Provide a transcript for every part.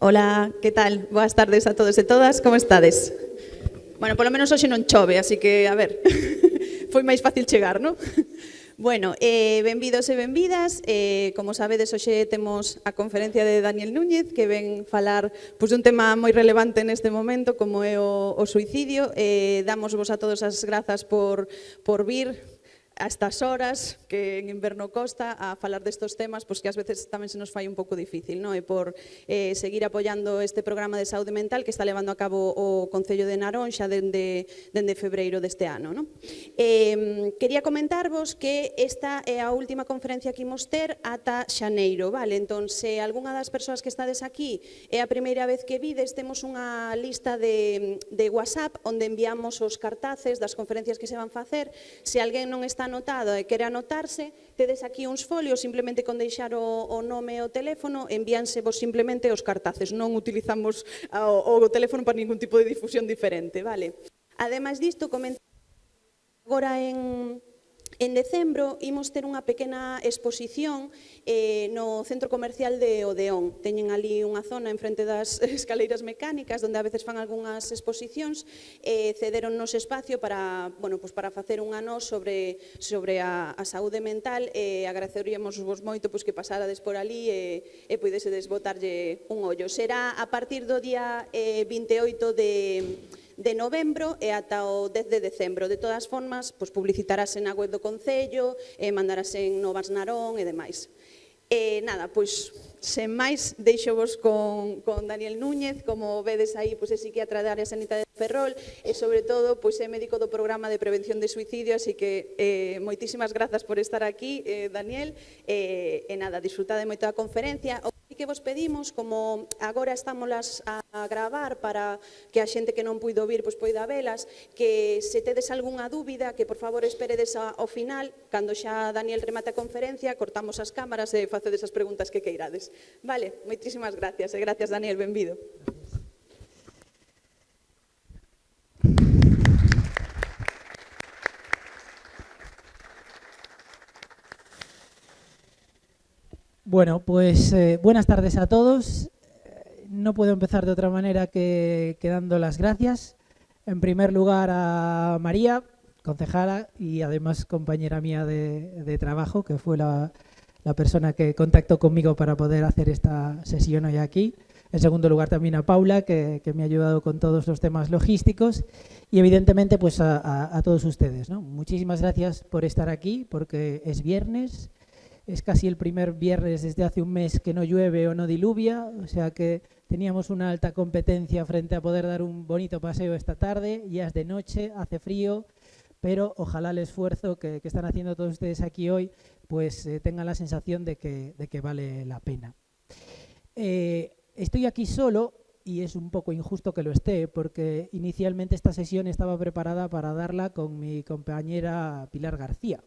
Ola, que tal? Boas tardes a todos e todas, como estades? Bueno, polo menos hoxe non chove, así que, a ver, foi máis fácil chegar, non? Bueno, benvidos e benvidas. Como sabedes, hoxe temos a conferencia de Daniel Núñez, que ven falar dun tema moi relevante neste momento, como é o suicidio. Damos vos a todos as grazas por vir a estas horas que en inverno costa a falar destos temas, pois que ás veces tamén se nos fai un pouco difícil, non? E por seguir apoiando este programa de saúde mental que está levando a cabo o Concello de Narón xa dende febreiro deste ano, non? Quería comentarvos que esta é a última conferencia que imos ter ata xaneiro, vale? Entón, se algunha das persoas que estades aquí é a primeira vez que vides, temos unha lista de WhatsApp onde enviamos os cartaces das conferencias que se van facer. Se alguén non está anotado e quere anotarse, tedes aquí uns folios, simplemente con deixar o nome e o teléfono, envíanse vos simplemente os cartaces, non utilizamos o teléfono para ningún tipo de difusión diferente, vale? Ademais disto, comentar agora en decembro imos ter unha pequena exposición no centro comercial de Odeón. Teñen ali unha zona enfrente das escaleiras mecánicas onde a veces fan algunhas exposicións, cederonnos espacio para facer unha nós sobre a saúde mental e agradeceríamos vos moito que pasarades por ali e poidesedes botarlle un ollo. Será a partir do día 28 de novembro e ata o 10 de decembro. De todas formas, publicitarase na web do Concello, mandarase en Novas Narón e demais. Nada, sen máis, deixovos con Daniel Núñez, como vedes aí, é psiquiatra da área sanitaria de Ferrol e, sobre todo, é médico do programa de prevención de suicidio, así que moitísimas grazas por estar aquí, Daniel, e nada, disfrutade moito da conferencia. Que vos pedimos, como agora estamos a gravar para que a xente que non puido vir poida velas, que se tedes algunha dúbida, que por favor esperedes ao final, cando xa Daniel remate a conferencia, cortamos as cámaras e facedes as preguntas que queirades. Vale, moitísimas gracias, e gracias Daniel, benvido. Bueno, pues buenas tardes a todos. No puedo empezar de otra manera que dando las gracias. En primer lugar a María, concejala y además compañera mía de trabajo, que fue la persona que contactó conmigo para poder hacer esta sesión hoy aquí. En segundo lugar también a Paula, que me ha ayudado con todos los temas logísticos. Y evidentemente a todos ustedes, ¿no? Muchísimas gracias por estar aquí, porque es viernes. Es casi el primer viernes desde hace un mes que no llueve o no diluvia, o sea que teníamos una alta competencia frente a poder dar un bonito paseo esta tarde. Ya es de noche, hace frío, pero ojalá el esfuerzo que están haciendo todos ustedes aquí hoy tengan la sensación de que vale la pena. Estoy aquí solo y es un poco injusto que lo esté, porque inicialmente esta sesión estaba preparada para darla con mi compañera Pilar García,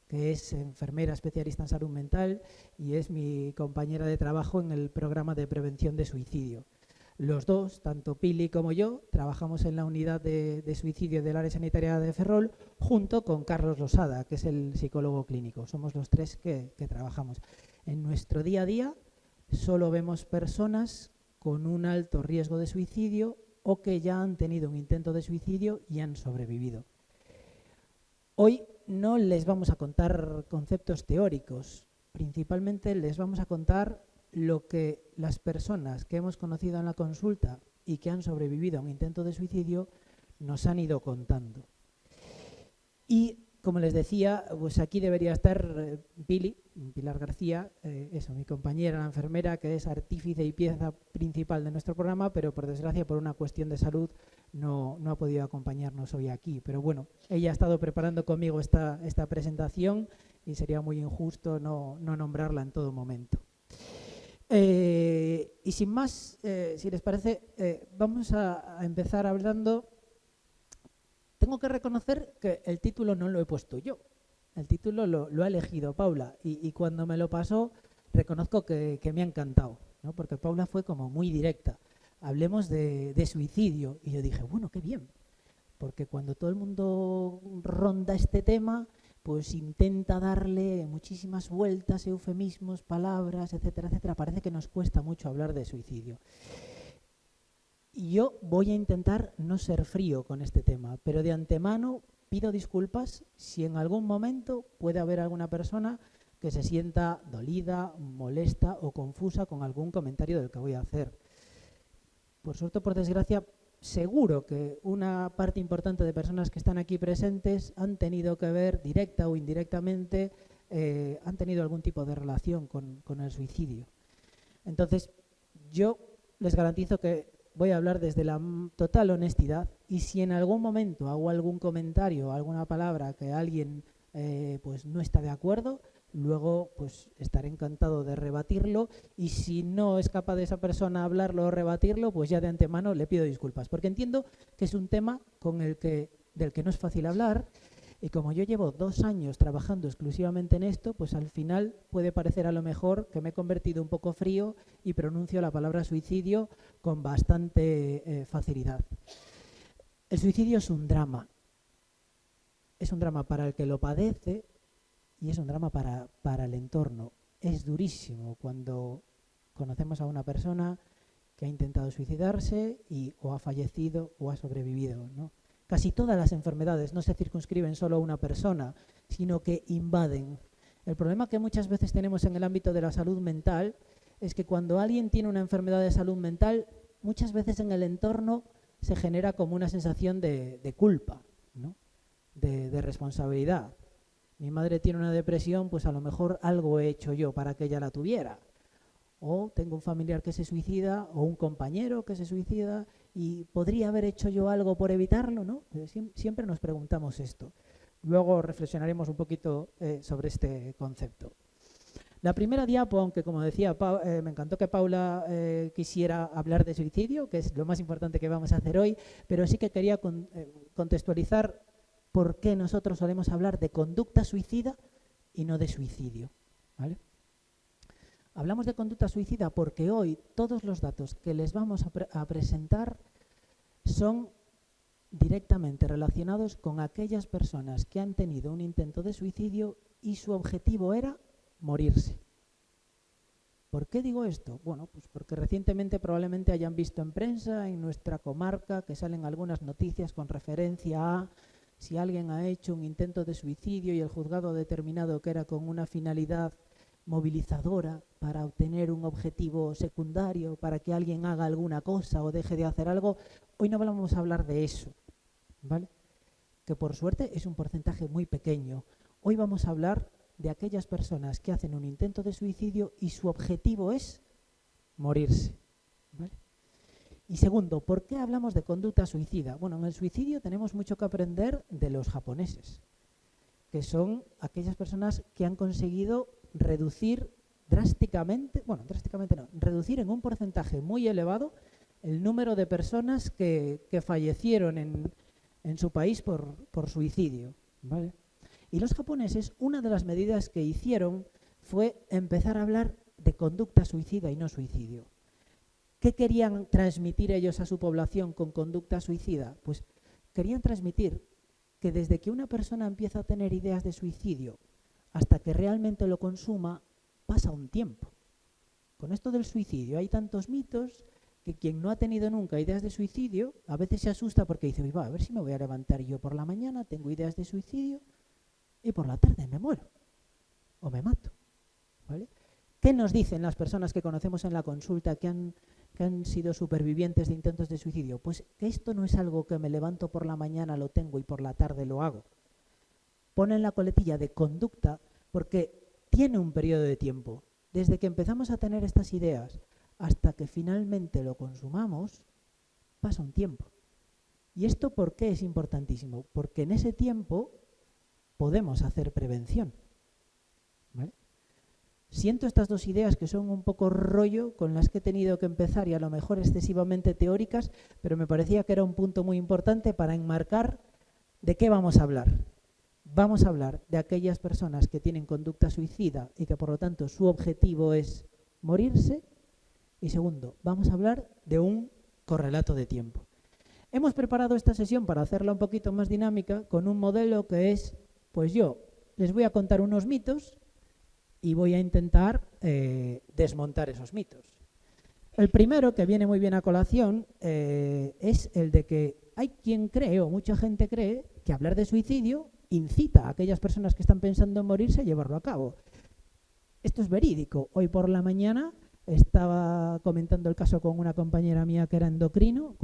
que es enfermera especialista en salud mental y es mi compañera de trabajo en el programa de prevención de suicidio. Los dos, tanto Pili como yo, trabajamos en la unidad de suicidio del área sanitaria de Ferrol junto con Carlos Losada, que es el psicólogo clínico. Somos los tres que trabajamos. En nuestro día a día solo vemos personas con un alto riesgo de suicidio o que ya han tenido un intento de suicidio y han sobrevivido. Hoy no les vamos a contar conceptos teóricos, principalmente les vamos a contar lo que las personas que hemos conocido en la consulta y que han sobrevivido a un intento de suicidio nos han ido contando. Y como les decía, aquí debería estar Pilar García, mi compañera, la enfermera, que es artífice y pieza principal de nuestro programa, pero por desgracia, por una cuestión de salud, no ha podido acompañarnos hoy aquí. Pero bueno, ella ha estado preparando conmigo esta presentación y sería muy injusto no nombrarla en todo momento. Y sin más, si les parece, vamos a empezar hablando. Tengo que reconocer que el título no lo he puesto yo, el título lo ha elegido Paula y cuando me lo pasó reconozco que me ha encantado, ¿no? Porque Paula fue como muy directa. Hablemos de suicidio y yo dije, bueno, qué bien, porque cuando todo el mundo ronda este tema, pues intenta darle muchísimas vueltas, eufemismos, palabras, etcétera, etcétera. Parece que nos cuesta mucho hablar de suicidio. Y yo voy a intentar no ser frío con este tema, pero de antemano pido disculpas si en algún momento puede haber alguna persona que se sienta dolida, molesta o confusa con algún comentario del que voy a hacer. Por suerte o por desgracia, seguro que una parte importante de personas que están aquí presentes han tenido que ver, directa o indirectamente, han tenido algún tipo de relación con el suicidio. Entonces, yo les garantizo que voy a hablar desde la total honestidad, y si en algún momento hago algún comentario, alguna palabra que alguien pues no está de acuerdo, luego pues estaré encantado de rebatirlo, y si no es capaz de esa persona hablarlo o rebatirlo, pues ya de antemano le pido disculpas, porque entiendo que es un tema del que no es fácil hablar, y como yo llevo 2 años trabajando exclusivamente en esto, pues al final puede parecer a lo mejor que me he convertido un poco frío y pronuncio la palabra suicidio con bastante facilidad. El suicidio es un drama para el que lo padece, y es un drama para el entorno. Es durísimo cuando conocemos a una persona que ha intentado suicidarse y o ha fallecido o ha sobrevivido, ¿no? Casi todas las enfermedades no se circunscriben solo a una persona, sino que invaden. El problema que muchas veces tenemos en el ámbito de la salud mental es que cuando alguien tiene una enfermedad de salud mental, muchas veces en el entorno se genera como una sensación de culpa, ¿no? de responsabilidad. Mi madre tiene una depresión, pues a lo mejor algo he hecho yo para que ella la tuviera. O tengo un familiar que se suicida, o un compañero que se suicida, y podría haber hecho yo algo por evitarlo, ¿no? Siempre nos preguntamos esto. Luego reflexionaremos un poquito sobre este concepto. La primera diapo, aunque como decía, me encantó que Paula quisiera hablar de suicidio, que es lo más importante que vamos a hacer hoy, pero sí que quería contextualizar por qué nosotros solemos hablar de conducta suicida y no de suicidio, ¿vale? Hablamos de conducta suicida porque hoy todos los datos que les vamos a presentar son directamente relacionados con aquellas personas que han tenido un intento de suicidio y su objetivo era morirse. ¿Por qué digo esto? Bueno, pues porque recientemente probablemente hayan visto en prensa, en nuestra comarca, que salen algunas noticias con referencia a si alguien ha hecho un intento de suicidio y el juzgado ha determinado que era con una finalidad movilizadora para obtener un objetivo secundario, para que alguien haga alguna cosa o deje de hacer algo. Hoy no vamos a hablar de eso, ¿vale? Que por suerte es un porcentaje muy pequeño. Hoy vamos a hablar de aquellas personas que hacen un intento de suicidio y su objetivo es morirse, ¿vale? Y segundo, ¿por qué hablamos de conducta suicida? Bueno, en el suicidio tenemos mucho que aprender de los japoneses, que son aquellas personas que han conseguido reducir reducir en un porcentaje muy elevado el número de personas que fallecieron en su país por suicidio, ¿vale? Y los japoneses, una de las medidas que hicieron fue empezar a hablar de conducta suicida y no suicidio. ¿Qué querían transmitir ellos a su población con conducta suicida? Pues querían transmitir que desde que una persona empieza a tener ideas de suicidio hasta que realmente lo consuma, pasa un tiempo. Con esto del suicidio hay tantos mitos que quien no ha tenido nunca ideas de suicidio a veces se asusta porque dice, a ver si me voy a levantar yo por la mañana, tengo ideas de suicidio y por la tarde me muero o me mato, ¿vale? ¿Qué nos dicen las personas que conocemos en la consulta que han sido supervivientes de intentos de suicidio? Pues que esto no es algo que me levanto por la mañana, lo tengo y por la tarde lo hago. Ponen la coletilla de conducta porque tiene un periodo de tiempo. Desde que empezamos a tener estas ideas hasta que finalmente lo consumamos, pasa un tiempo. ¿Y esto por qué es importantísimo? Porque en ese tiempo podemos hacer prevención, ¿vale? Siento estas dos ideas que son un poco rollo con las que he tenido que empezar y a lo mejor excesivamente teóricas, pero me parecía que era un punto muy importante para enmarcar de qué vamos a hablar. Vamos a hablar de aquellas personas que tienen conducta suicida y que por lo tanto su objetivo es morirse. Y segundo, vamos a hablar de un correlato de tiempo. Hemos preparado esta sesión para hacerla un poquito más dinámica con un modelo que es, pues yo les voy a contar unos mitos y voy a intentar desmontar esos mitos. El primero, que viene muy bien a colación, es el de que hay quien cree, o mucha gente cree, que hablar de suicidio incita a aquellas personas que están pensando en morirse a llevarlo a cabo. Esto es verídico. Hoy por la mañana estaba comentando el caso con una compañera mía que es endocrino,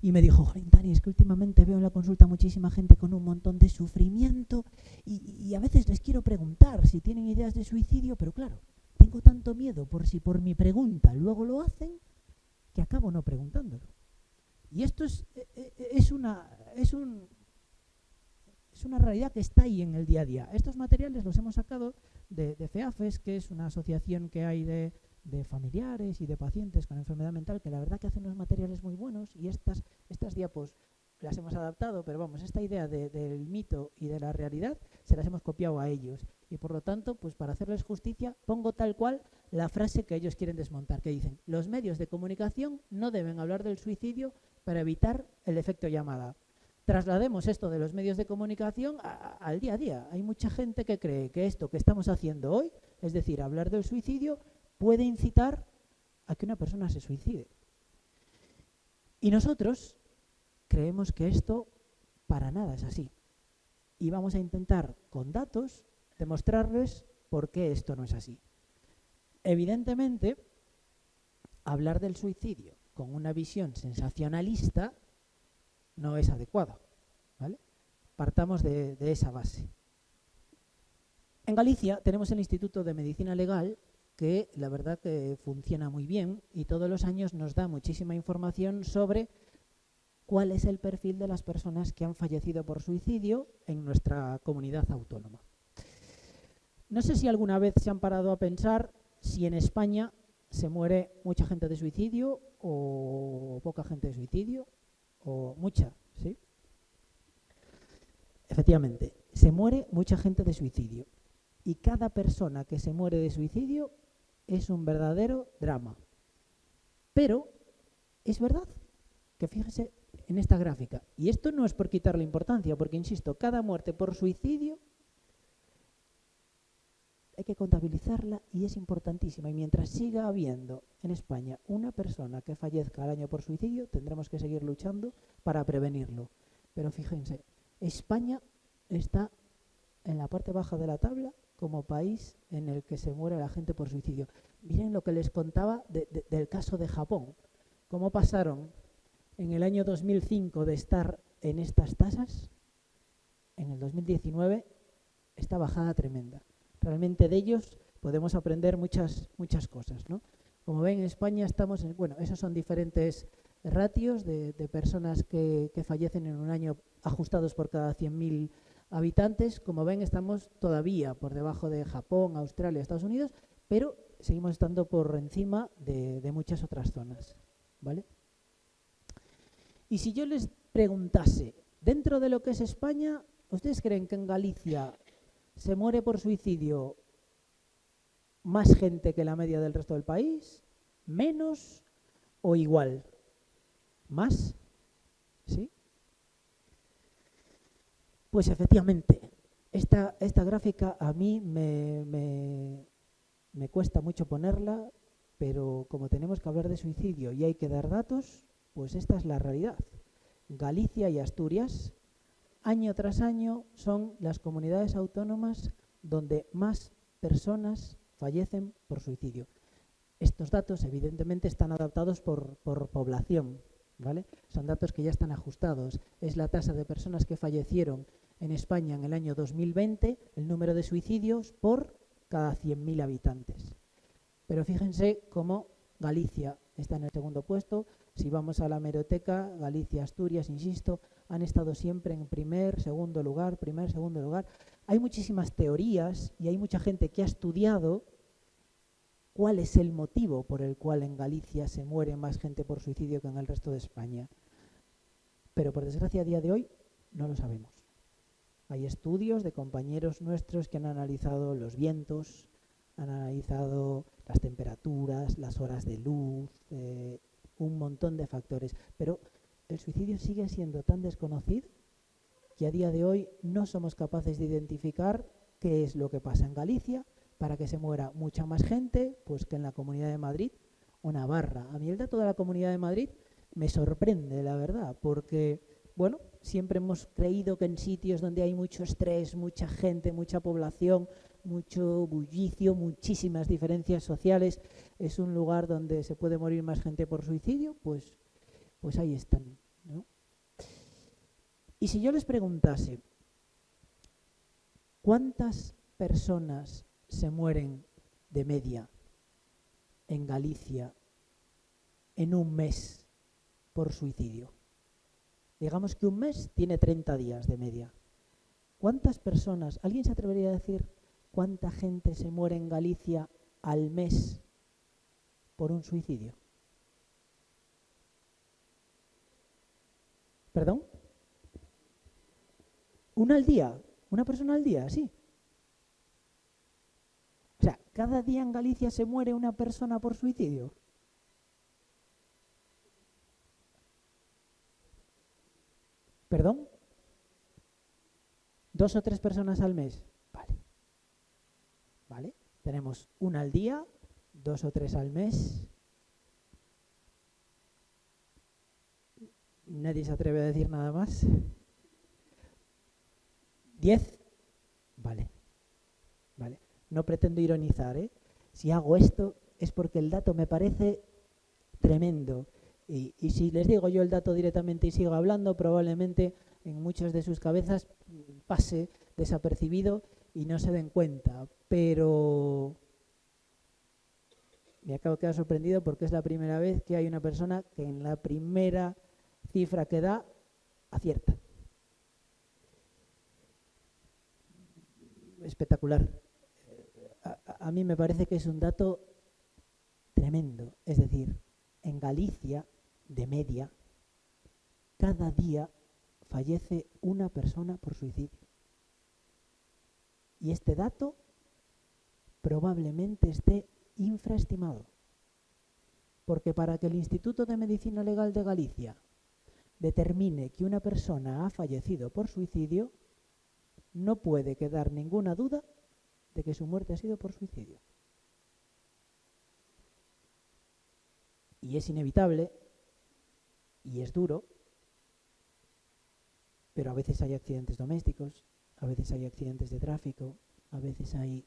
y me dijo: "Jolín, Dani, es que últimamente veo en la consulta muchísima gente con un montón de sufrimiento y a veces les quiero preguntar si tienen ideas de suicidio, pero claro, tengo tanto miedo por si por mi pregunta luego lo hacen, que acabo no preguntándolo". Y esto es una realidad que está ahí en el día a día. Estos materiales los hemos sacado de FEAFES, que es una asociación que hay de familiares y de pacientes con enfermedad mental, que la verdad que hacen unos materiales muy buenos, y estas diapos las hemos adaptado, pero vamos, esta idea del mito y de la realidad se las hemos copiado a ellos. Y por lo tanto, pues para hacerles justicia, pongo tal cual la frase que ellos quieren desmontar, que dicen: los medios de comunicación no deben hablar del suicidio para evitar el efecto llamada. Traslademos esto de los medios de comunicación al día a día. Hay mucha gente que cree que esto que estamos haciendo hoy, es decir, hablar del suicidio, puede incitar a que una persona se suicide. Y nosotros creemos que esto para nada es así. Y vamos a intentar, con datos, demostrarles por qué esto no es así. Evidentemente, hablar del suicidio con una visión sensacionalista no es adecuado, ¿vale? Partamos de esa base. En Galicia tenemos el Instituto de Medicina Legal, que la verdad que funciona muy bien y todos los años nos da muchísima información sobre cuál es el perfil de las personas que han fallecido por suicidio en nuestra comunidad autónoma. No sé si alguna vez se han parado a pensar si en España se muere mucha gente de suicidio o poca gente de suicidio, o mucha, ¿sí? Efectivamente, se muere mucha gente de suicidio, y cada persona que se muere de suicidio es un verdadero drama. Pero es verdad que, fíjese en esta gráfica, y esto no es por quitarle importancia, porque insisto, cada muerte por suicidio hay que contabilizarla y es importantísima, y mientras siga habiendo en España una persona que fallezca al año por suicidio, tendremos que seguir luchando para prevenirlo. Pero fíjense, España está en la parte baja de la tabla como país en el que se muere la gente por suicidio. Miren lo que les contaba del caso de Japón, cómo pasaron en el año 2005 de estar en estas tasas, en el 2019 esta bajada tremenda. Realmente de ellos podemos aprender muchas cosas, ¿no? Como ven, en España estamos esos son diferentes ratios de personas que fallecen en un año ajustados por cada 100.000 habitantes. Como ven, estamos todavía por debajo de Japón, Australia, Estados Unidos, pero seguimos estando por encima de muchas otras zonas, ¿vale? Y si yo les preguntase, dentro de lo que es España, ¿ustedes creen que en Galicia se muere por suicidio más gente que la media del resto del país? ¿Menos o igual? ¿Más? ¿Sí? Pues efectivamente, esta gráfica a mí me cuesta mucho ponerla, pero como tenemos que hablar de suicidio y hay que dar datos, pues esta es la realidad. Galicia y Asturias, año tras año, son las comunidades autónomas donde más personas fallecen por suicidio. Estos datos, evidentemente, están adaptados por población, ¿vale? Son datos que ya están ajustados. Es la tasa de personas que fallecieron en España en el año 2020, el número de suicidios por cada 100.000 habitantes. Pero fíjense cómo Galicia está en el segundo puesto. Si vamos a la hemeroteca, Galicia, Asturias, insisto, han estado siempre en primer, segundo lugar. Hay muchísimas teorías y hay mucha gente que ha estudiado cuál es el motivo por el cual en Galicia se muere más gente por suicidio que en el resto de España. Pero por desgracia a día de hoy no lo sabemos. Hay estudios de compañeros nuestros que han analizado los vientos, han analizado las temperaturas, las horas de luz, un montón de factores. Pero el suicidio sigue siendo tan desconocido que a día de hoy no somos capaces de identificar qué es lo que pasa en Galicia para que se muera mucha más gente pues, que en la Comunidad de Madrid o Navarra. A mí el dato de la Comunidad de Madrid me sorprende, la verdad, porque, bueno, siempre hemos creído que en sitios donde hay mucho estrés, mucha gente, mucha población, mucho bullicio, muchísimas diferencias sociales, es un lugar donde se puede morir más gente por suicidio, pues ahí están, ¿no? Y si yo les preguntase, ¿cuántas personas se mueren de media en Galicia en un mes por suicidio? Digamos que un mes tiene 30 días de media. ¿Cuántas personas, alguien se atrevería a decir cuánta gente se muere en Galicia al mes por un suicidio? ¿Perdón? ¿Una al día? ¿Una persona al día? Sí. O sea, ¿cada día en Galicia se muere una persona por suicidio? ¿Perdón? ¿2 o 3 personas al mes? Vale. Vale. Tenemos una al día, 2 o 3 al mes. Nadie se atreve a decir nada más. 10. Vale. Vale. No pretendo ironizar, ¿eh? Si hago esto es porque el dato me parece tremendo. Y si les digo yo el dato directamente y sigo hablando, probablemente en muchas de sus cabezas pase desapercibido y no se den cuenta. Pero me acabo de quedar sorprendido porque es la primera vez que hay una persona que en la primera cifra que da acierta. Espectacular. A mí me parece que es un dato tremendo. Es decir, en Galicia, de media, cada día fallece una persona por suicidio. Y este dato probablemente esté infraestimado. Porque para que el Instituto de Medicina Legal de Galicia determine que una persona ha fallecido por suicidio, no puede quedar ninguna duda de que su muerte ha sido por suicidio. Y es inevitable, y es duro, pero a veces hay accidentes domésticos, a veces hay accidentes de tráfico, a veces hay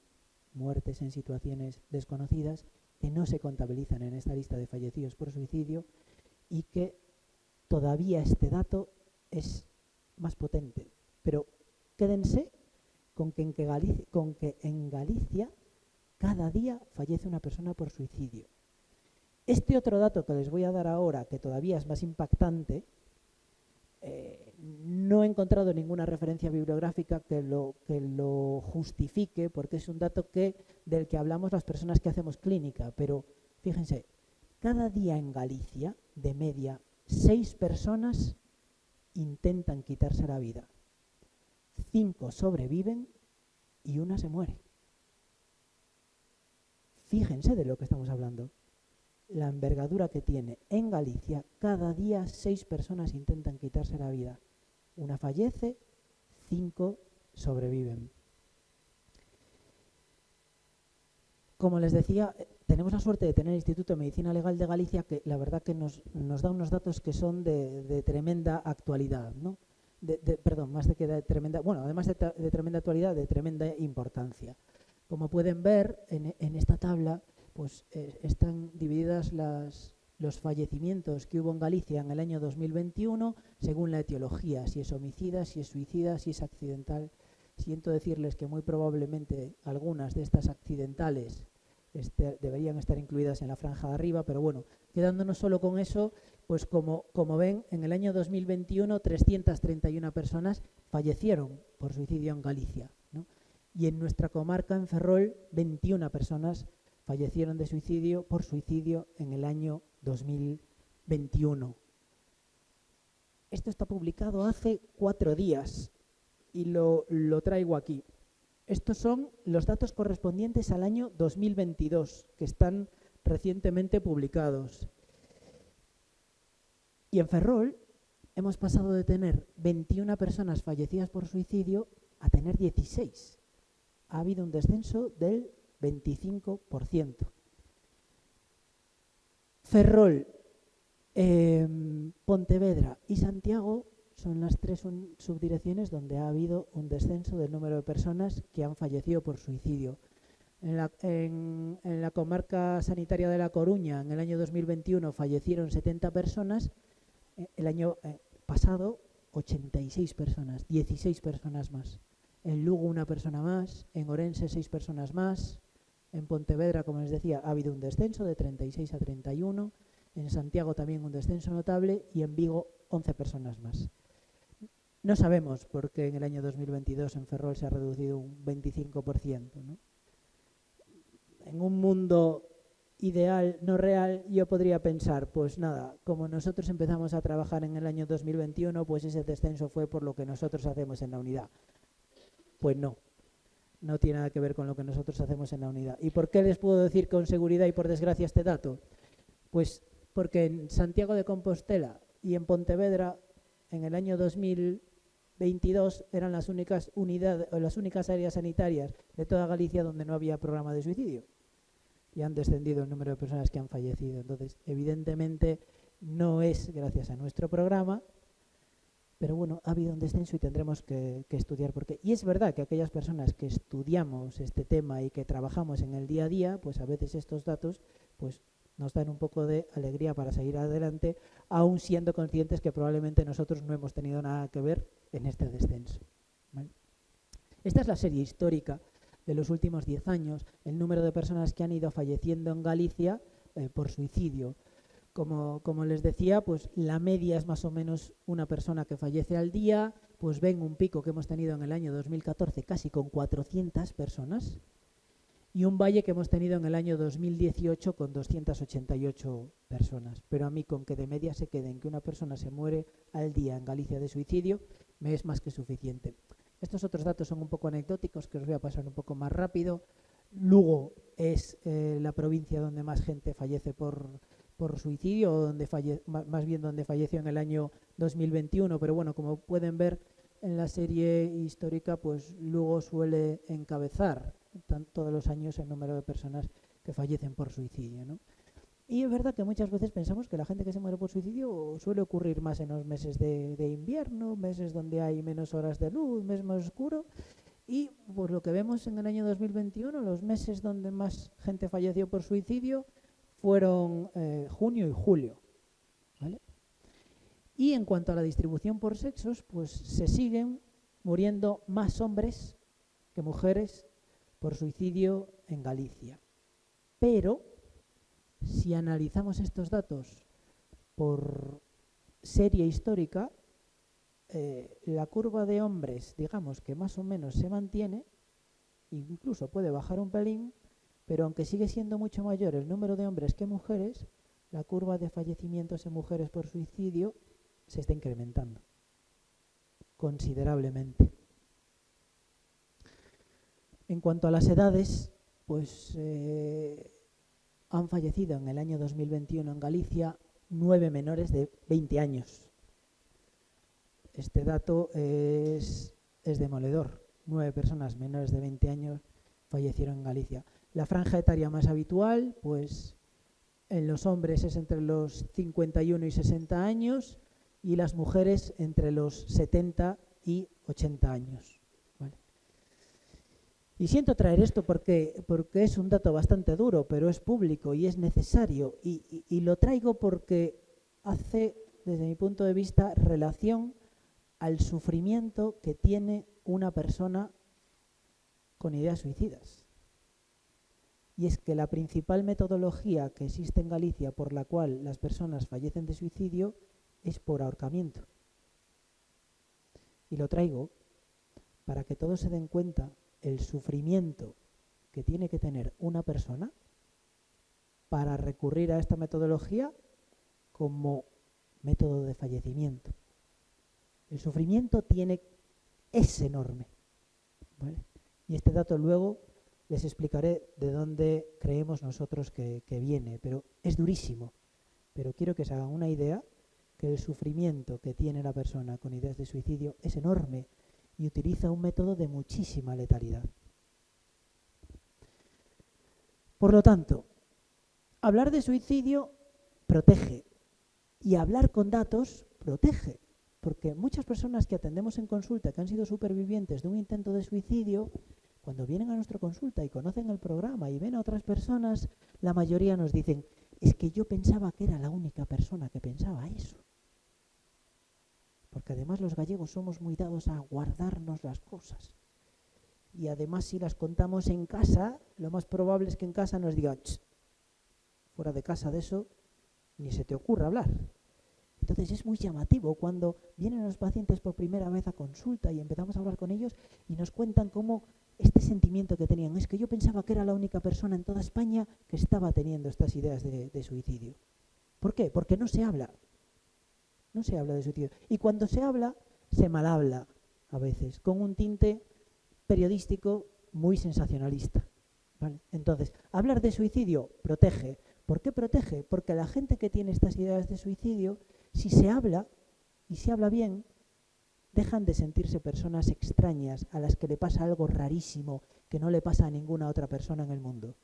muertes en situaciones desconocidas que no se contabilizan en esta lista de fallecidos por suicidio y que todavía este dato es más potente. Pero quédense con que en Galicia cada día fallece una persona por suicidio. Este otro dato que les voy a dar ahora, que todavía es más impactante, no he encontrado ninguna referencia bibliográfica que lo justifique, porque es un dato del que hablamos las personas que hacemos clínica. Pero fíjense, cada día en Galicia, de media, 6 personas intentan quitarse la vida. 5 sobreviven y una se muere. Fíjense de lo que estamos hablando. La envergadura que tiene en Galicia, cada día 6 personas intentan quitarse la vida. Una fallece, 5 sobreviven. Como les decía, tenemos la suerte de tener el Instituto de Medicina Legal de Galicia, que la verdad que nos da unos datos que son de tremenda actualidad, ¿no? Perdón, más de que de tremenda, bueno, además de tremenda actualidad, de tremenda importancia. Como pueden ver en esta tabla, pues están divididas los fallecimientos que hubo en Galicia en el año 2021 según la etiología, si es homicida, si es suicida, si es accidental. Siento decirles que muy probablemente algunas de estas accidentales deberían estar incluidas en la franja de arriba, pero bueno, quedándonos solo con eso, pues como ven, en el año 2021 331 personas fallecieron por suicidio en Galicia, ¿no? Y en nuestra comarca, en Ferrol, 21 personas fallecieron por suicidio en el año 2021. Esto está publicado hace 4 días y lo traigo aquí. Estos son los datos correspondientes al año 2022, que están recientemente publicados. Y en Ferrol hemos pasado de tener 21 personas fallecidas por suicidio a tener 16. Ha habido un descenso del 25%. Ferrol, Pontevedra y Santiago son las 3 subdirecciones donde ha habido un descenso del número de personas que han fallecido por suicidio. En la comarca sanitaria de La Coruña, en el año 2021, fallecieron 70 personas. El año pasado, 86 personas, 16 personas más. En Lugo, 1 persona más. En Orense, 6 personas más. En Pontevedra, como les decía, ha habido un descenso de 36 a 31. En Santiago también un descenso notable. Y en Vigo, 11 personas más. No sabemos por qué en el año 2022 en Ferrol se ha reducido un 25%, ¿no? En un mundo ideal, no real, yo podría pensar, pues nada, como nosotros empezamos a trabajar en el año 2021, pues ese descenso fue por lo que nosotros hacemos en la unidad. Pues no, no tiene nada que ver con lo que nosotros hacemos en la unidad. ¿Y por qué les puedo decir con seguridad y por desgracia este dato? Pues porque en Santiago de Compostela y en Pontevedra, en el año 2022, eran las únicas unidades o las únicas áreas sanitarias de toda Galicia donde no había programa de suicidio. Y han descendido el número de personas que han fallecido. Entonces, evidentemente, no es gracias a nuestro programa, pero bueno, ha habido un descenso y tendremos que estudiar por qué. Y es verdad que aquellas personas que estudiamos este tema y que trabajamos en el día a día, pues a veces estos datos pues nos dan un poco de alegría para seguir adelante, aún siendo conscientes que probablemente nosotros no hemos tenido nada que ver en este descenso, ¿vale? Esta es la serie histórica de los últimos 10 años, el número de personas que han ido falleciendo en Galicia por suicidio. Como les decía, pues la media es más o menos 1 persona que fallece al día. Pues ven un pico que hemos tenido en el año 2014 casi con 400 personas y un valle que hemos tenido en el año 2018 con 288 personas. Pero a mí con que de media se queden que 1 persona se muere al día en Galicia de suicidio me es más que suficiente. Estos otros datos son un poco anecdóticos que os voy a pasar un poco más rápido. Lugo es la provincia donde más gente fallece por suicidio, o donde más bien donde falleció en el año 2021, pero bueno, como pueden ver en la serie histórica, pues Lugo suele encabezar todos los años el número de personas que fallecen por suicidio, ¿no? Y es verdad que muchas veces pensamos que la gente que se muere por suicidio suele ocurrir más en los meses de invierno, meses donde hay menos horas de luz, mes más oscuro. Y pues lo que vemos en el año 2021, los meses donde más gente falleció por suicidio fueron junio y julio, ¿vale? Y en cuanto a la distribución por sexos, pues se siguen muriendo más hombres que mujeres por suicidio en Galicia. Pero si analizamos estos datos por serie histórica, la curva de hombres, digamos que más o menos se mantiene, incluso puede bajar un pelín, pero aunque sigue siendo mucho mayor el número de hombres que mujeres, la curva de fallecimientos en mujeres por suicidio se está incrementando considerablemente. En cuanto a las edades, pues han fallecido en el año 2021 en Galicia 9 menores de 20 años. Este dato es demoledor. 9 personas menores de 20 años fallecieron en Galicia. La franja etaria más habitual, pues en los hombres es entre los 51 y 60 años y las mujeres entre los 70 y 80 años. ¿Vale? Y siento traer esto porque es un dato bastante duro, pero es público y es necesario. Y lo traigo porque hace, desde mi punto de vista, relación al sufrimiento que tiene una persona con ideas suicidas. Y es que la principal metodología que existe en Galicia por la cual las personas fallecen de suicidio es por ahorcamiento. Y lo traigo para que todos se den cuenta el sufrimiento que tiene que tener una persona para recurrir a esta metodología como método de fallecimiento. El sufrimiento es enorme, ¿vale? Y este dato luego les explicaré de dónde creemos nosotros que viene, pero es durísimo. Pero quiero que se hagan una idea que el sufrimiento que tiene la persona con ideas de suicidio es enorme y utiliza un método de muchísima letalidad. Por lo tanto, hablar de suicidio protege y hablar con datos protege, porque muchas personas que atendemos en consulta que han sido supervivientes de un intento de suicidio, cuando vienen a nuestra consulta y conocen el programa y ven a otras personas, la mayoría nos dicen, es que yo pensaba que era la única persona que pensaba eso. Porque además los gallegos somos muy dados a guardarnos las cosas. Y además si las contamos en casa, lo más probable es que en casa nos digan, fuera de casa de eso, ni se te ocurra hablar. Entonces es muy llamativo cuando vienen los pacientes por primera vez a consulta y empezamos a hablar con ellos y nos cuentan cómo este sentimiento que tenían, es que yo pensaba que era la única persona en toda España que estaba teniendo estas ideas de suicidio. ¿Por qué? Porque no se habla. No se habla de suicidio. Y cuando se habla, se malhabla a veces, con un tinte periodístico muy sensacionalista. ¿Vale? Entonces, hablar de suicidio protege. ¿Por qué protege? Porque la gente que tiene estas ideas de suicidio, si se habla, y se habla bien, dejan de sentirse personas extrañas a las que le pasa algo rarísimo que no le pasa a ninguna otra persona en el mundo,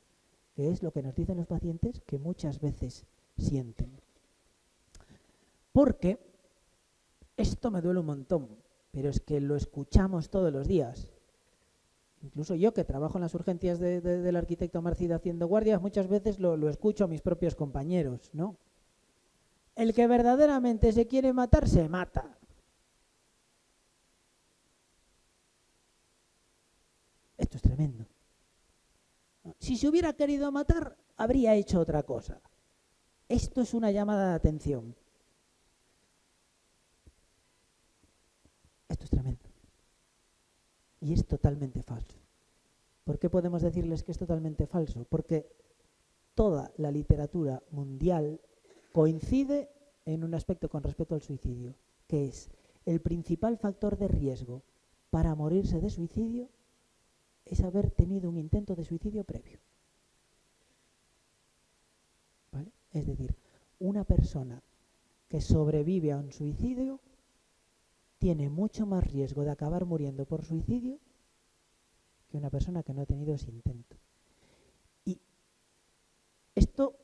que es lo que nos dicen los pacientes que muchas veces sienten. Porque esto me duele un montón, pero es que lo escuchamos todos los días. Incluso yo, que trabajo en las urgencias del arquitecto Marcida haciendo guardias, muchas veces lo escucho a mis propios compañeros, ¿no? El que verdaderamente se quiere matar, se mata. Esto es tremendo. Si se hubiera querido matar, habría hecho otra cosa. Esto es una llamada de atención. Esto es tremendo. Y es totalmente falso. ¿Por qué podemos decirles que es totalmente falso? Porque toda la literatura mundial coincide en un aspecto con respecto al suicidio, que es el principal factor de riesgo para morirse de suicidio es haber tenido un intento de suicidio previo. ¿Vale? Es decir, una persona que sobrevive a un suicidio tiene mucho más riesgo de acabar muriendo por suicidio que una persona que no ha tenido ese intento. Y esto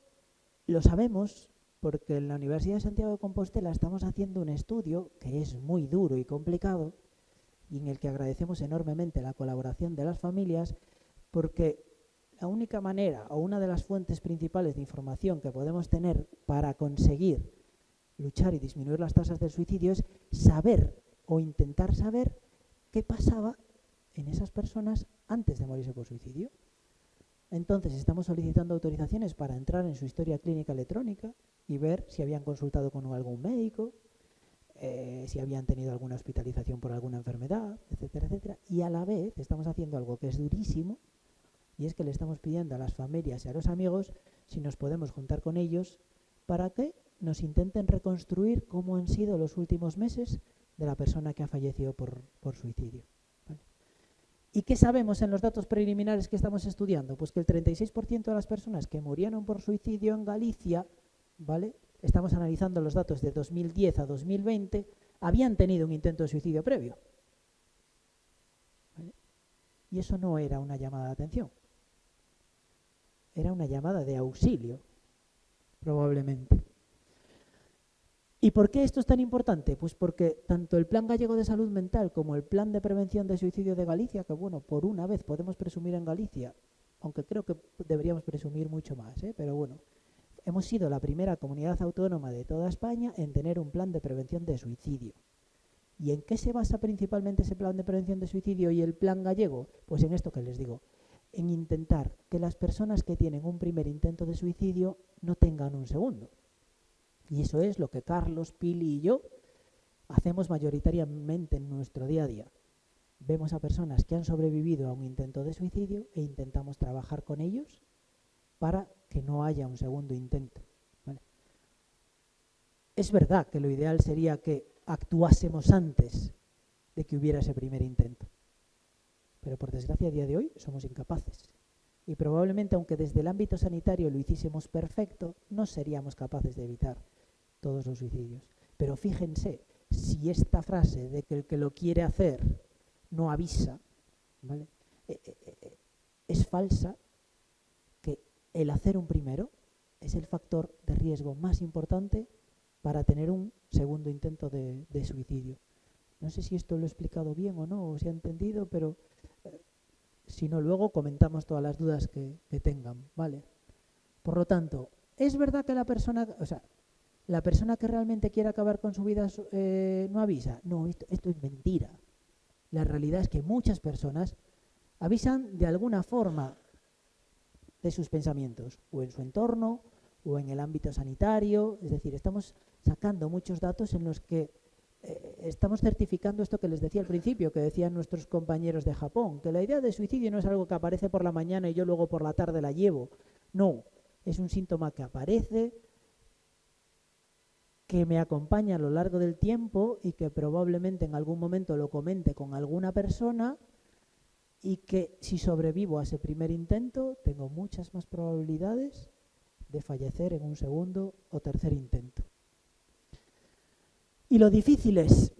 lo sabemos porque en la Universidad de Santiago de Compostela estamos haciendo un estudio que es muy duro y complicado y en el que agradecemos enormemente la colaboración de las familias, porque la única manera o una de las fuentes principales de información que podemos tener para conseguir luchar y disminuir las tasas del suicidio es saber o intentar saber qué pasaba en esas personas antes de morirse por suicidio. Entonces estamos solicitando autorizaciones para entrar en su historia clínica electrónica y ver si habían consultado con algún médico, si habían tenido alguna hospitalización por alguna enfermedad, etcétera, etcétera. Y a la vez estamos haciendo algo que es durísimo, y es que le estamos pidiendo a las familias y a los amigos si nos podemos juntar con ellos para que nos intenten reconstruir cómo han sido los últimos meses de la persona que ha fallecido por suicidio. ¿Vale? ¿Y qué sabemos en los datos preliminares que estamos estudiando? Pues que el 36% de las personas que murieron por suicidio en Galicia, ¿vale?, estamos analizando los datos de 2010 a 2020, habían tenido un intento de suicidio previo. ¿Vale? Y eso no era una llamada de atención. Era una llamada de auxilio, probablemente. ¿Y por qué esto es tan importante? Pues porque tanto el Plan Gallego de Salud Mental como el Plan de Prevención de Suicidio de Galicia, que bueno, por una vez podemos presumir en Galicia, aunque creo que deberíamos presumir mucho más, pero bueno, hemos sido la primera comunidad autónoma de toda España en tener un plan de prevención de suicidio. ¿Y en qué se basa principalmente ese plan de prevención de suicidio y el plan gallego? Pues en esto que les digo, en intentar que las personas que tienen un primer intento de suicidio no tengan un segundo. Y eso es lo que Carlos, Pili y yo hacemos mayoritariamente en nuestro día a día. Vemos a personas que han sobrevivido a un intento de suicidio e intentamos trabajar con ellos para que no haya un segundo intento. ¿Vale? Es verdad que lo ideal sería que actuásemos antes de que hubiera ese primer intento, pero por desgracia a día de hoy somos incapaces. Y probablemente, aunque desde el ámbito sanitario lo hiciésemos perfecto, no seríamos capaces de evitar todos los suicidios. Pero fíjense, si esta frase de que el que lo quiere hacer no avisa, ¿vale? Es falsa, que el hacer un primero es el factor de riesgo más importante para tener un segundo intento de suicidio. No sé si esto lo he explicado bien o no, o se ha entendido, pero si no, luego comentamos todas las dudas que tengan, ¿vale? Por lo tanto, ¿es verdad que la persona que realmente quiere acabar con su vida no avisa? No, esto es mentira. La realidad es que muchas personas avisan de alguna forma de sus pensamientos, o en su entorno, o en el ámbito sanitario. Es decir, estamos sacando muchos datos en los que estamos certificando esto que les decía al principio, que decían nuestros compañeros de Japón, que la idea de suicidio no es algo que aparece por la mañana y yo luego por la tarde la llevo. No, es un síntoma que aparece, que me acompaña a lo largo del tiempo y que probablemente en algún momento lo comente con alguna persona, y que si sobrevivo a ese primer intento tengo muchas más probabilidades de fallecer en un segundo o tercer intento. Y lo difícil es,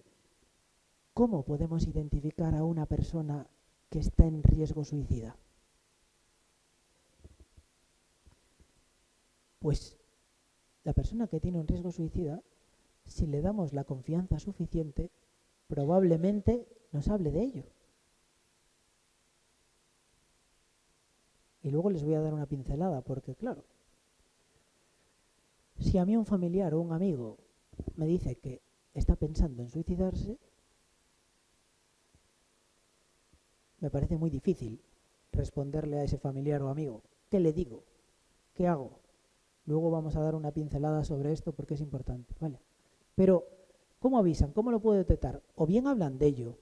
¿cómo podemos identificar a una persona que está en riesgo suicida? Pues la persona que tiene un riesgo suicida, si le damos la confianza suficiente, probablemente nos hable de ello. Y luego les voy a dar una pincelada, porque claro, si a mí un familiar o un amigo me dice que está pensando en suicidarse, me parece muy difícil responderle a ese familiar o amigo. ¿Qué le digo? ¿Qué hago? Luego vamos a dar una pincelada sobre esto porque es importante, ¿vale? Pero, ¿cómo avisan? ¿Cómo lo puedo detectar? O bien hablan de ello,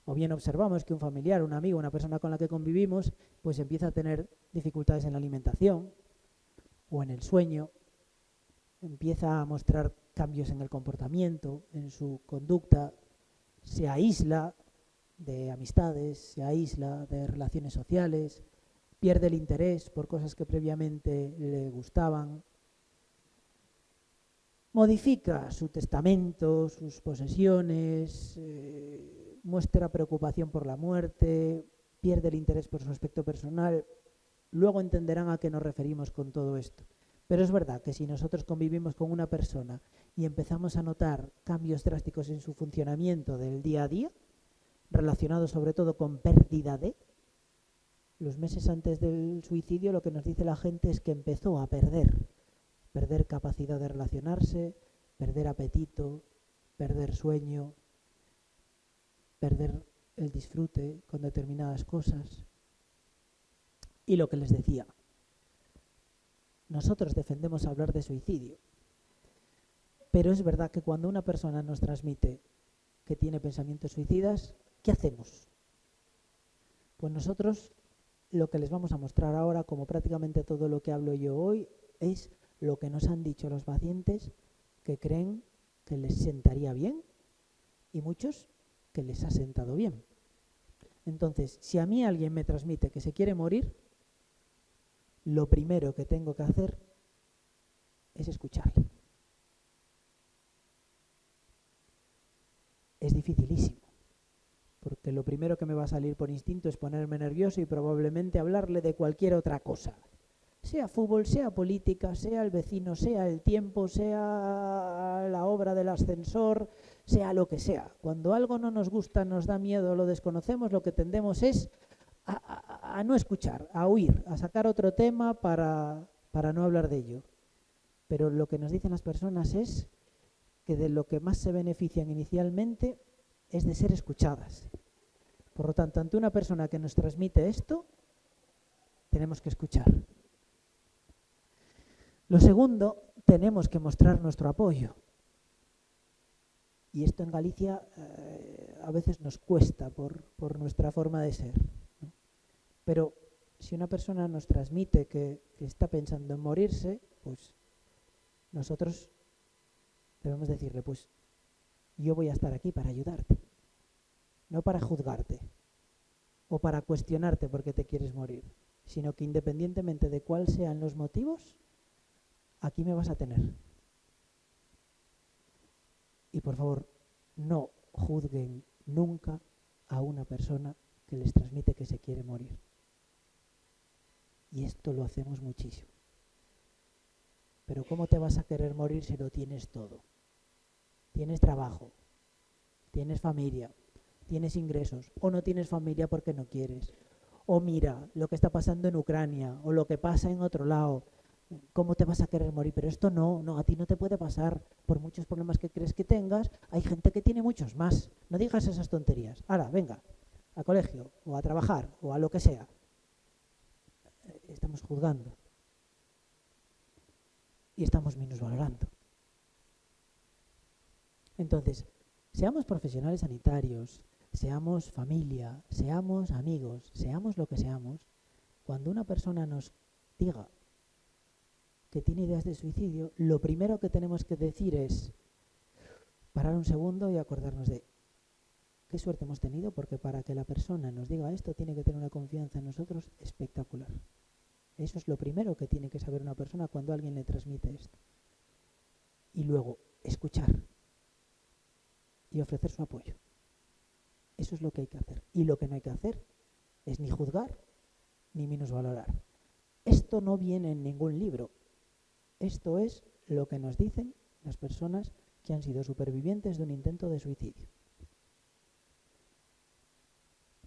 o bien observamos que un familiar, un amigo, una persona con la que convivimos, pues empieza a tener dificultades en la alimentación o en el sueño, empieza a mostrar cambios en el comportamiento, en su conducta, se aísla de amistades, se aísla de relaciones sociales, pierde el interés por cosas que previamente le gustaban, modifica su testamento, sus posesiones, muestra preocupación por la muerte, pierde el interés por su aspecto personal. Luego entenderán a qué nos referimos con todo esto. Pero es verdad que si nosotros convivimos con una persona y empezamos a notar cambios drásticos en su funcionamiento del día a día, relacionados sobre todo con pérdida de, los meses antes del suicidio lo que nos dice la gente es que empezó a perder capacidad de relacionarse, perder apetito, perder sueño, perder el disfrute con determinadas cosas. Y lo que les decía, nosotros defendemos hablar de suicidio, pero es verdad que cuando una persona nos transmite que tiene pensamientos suicidas, ¿qué hacemos? Pues nosotros lo que les vamos a mostrar ahora, como prácticamente todo lo que hablo yo hoy, es lo que nos han dicho los pacientes que creen que les sentaría bien y muchos que les ha sentado bien. Entonces, si a mí alguien me transmite que se quiere morir, lo primero que tengo que hacer es escucharle. Es dificilísimo, porque lo primero que me va a salir por instinto es ponerme nervioso y probablemente hablarle de cualquier otra cosa. Sea fútbol, sea política, sea el vecino, sea el tiempo, sea la obra del ascensor, sea lo que sea. Cuando algo no nos gusta, nos da miedo, lo desconocemos, lo que tendemos es a no escuchar, a huir, a sacar otro tema para no hablar de ello. Pero lo que nos dicen las personas es que de lo que más se benefician inicialmente es de ser escuchadas. Por lo tanto, ante una persona que nos transmite esto, tenemos que escuchar. Lo segundo, tenemos que mostrar nuestro apoyo. Y esto en Galicia a veces nos cuesta por nuestra forma de ser, ¿no? Pero si una persona nos transmite que está pensando en morirse, pues nosotros debemos decirle, pues yo voy a estar aquí para ayudarte, no para juzgarte o para cuestionarte por qué te quieres morir, sino que independientemente de cuáles sean los motivos, aquí me vas a tener. Y por favor, no juzguen nunca a una persona que les transmite que se quiere morir. Y esto lo hacemos muchísimo. Pero ¿cómo te vas a querer morir si lo tienes todo? Tienes trabajo, tienes familia, tienes ingresos, o no tienes familia porque no quieres. O mira lo que está pasando en Ucrania, o lo que pasa en otro lado. ¿Cómo te vas a querer morir? Pero esto no, a ti no te puede pasar. Por muchos problemas que crees que tengas, hay gente que tiene muchos más. No digas esas tonterías. Ahora, venga, al colegio, o a trabajar, o a lo que sea. Estamos juzgando. Y estamos minusvalorando. Entonces, seamos profesionales sanitarios, seamos familia, seamos amigos, seamos lo que seamos, cuando una persona nos diga que tiene ideas de suicidio, lo primero que tenemos que decir es parar un segundo y acordarnos de qué suerte hemos tenido, porque para que la persona nos diga esto tiene que tener una confianza en nosotros espectacular. Eso es lo primero que tiene que saber una persona cuando alguien le transmite esto. Y luego, escuchar y ofrecer su apoyo. Eso es lo que hay que hacer. Y lo que no hay que hacer es ni juzgar ni minusvalorar. Esto no viene en ningún libro. Esto es lo que nos dicen las personas que han sido supervivientes de un intento de suicidio.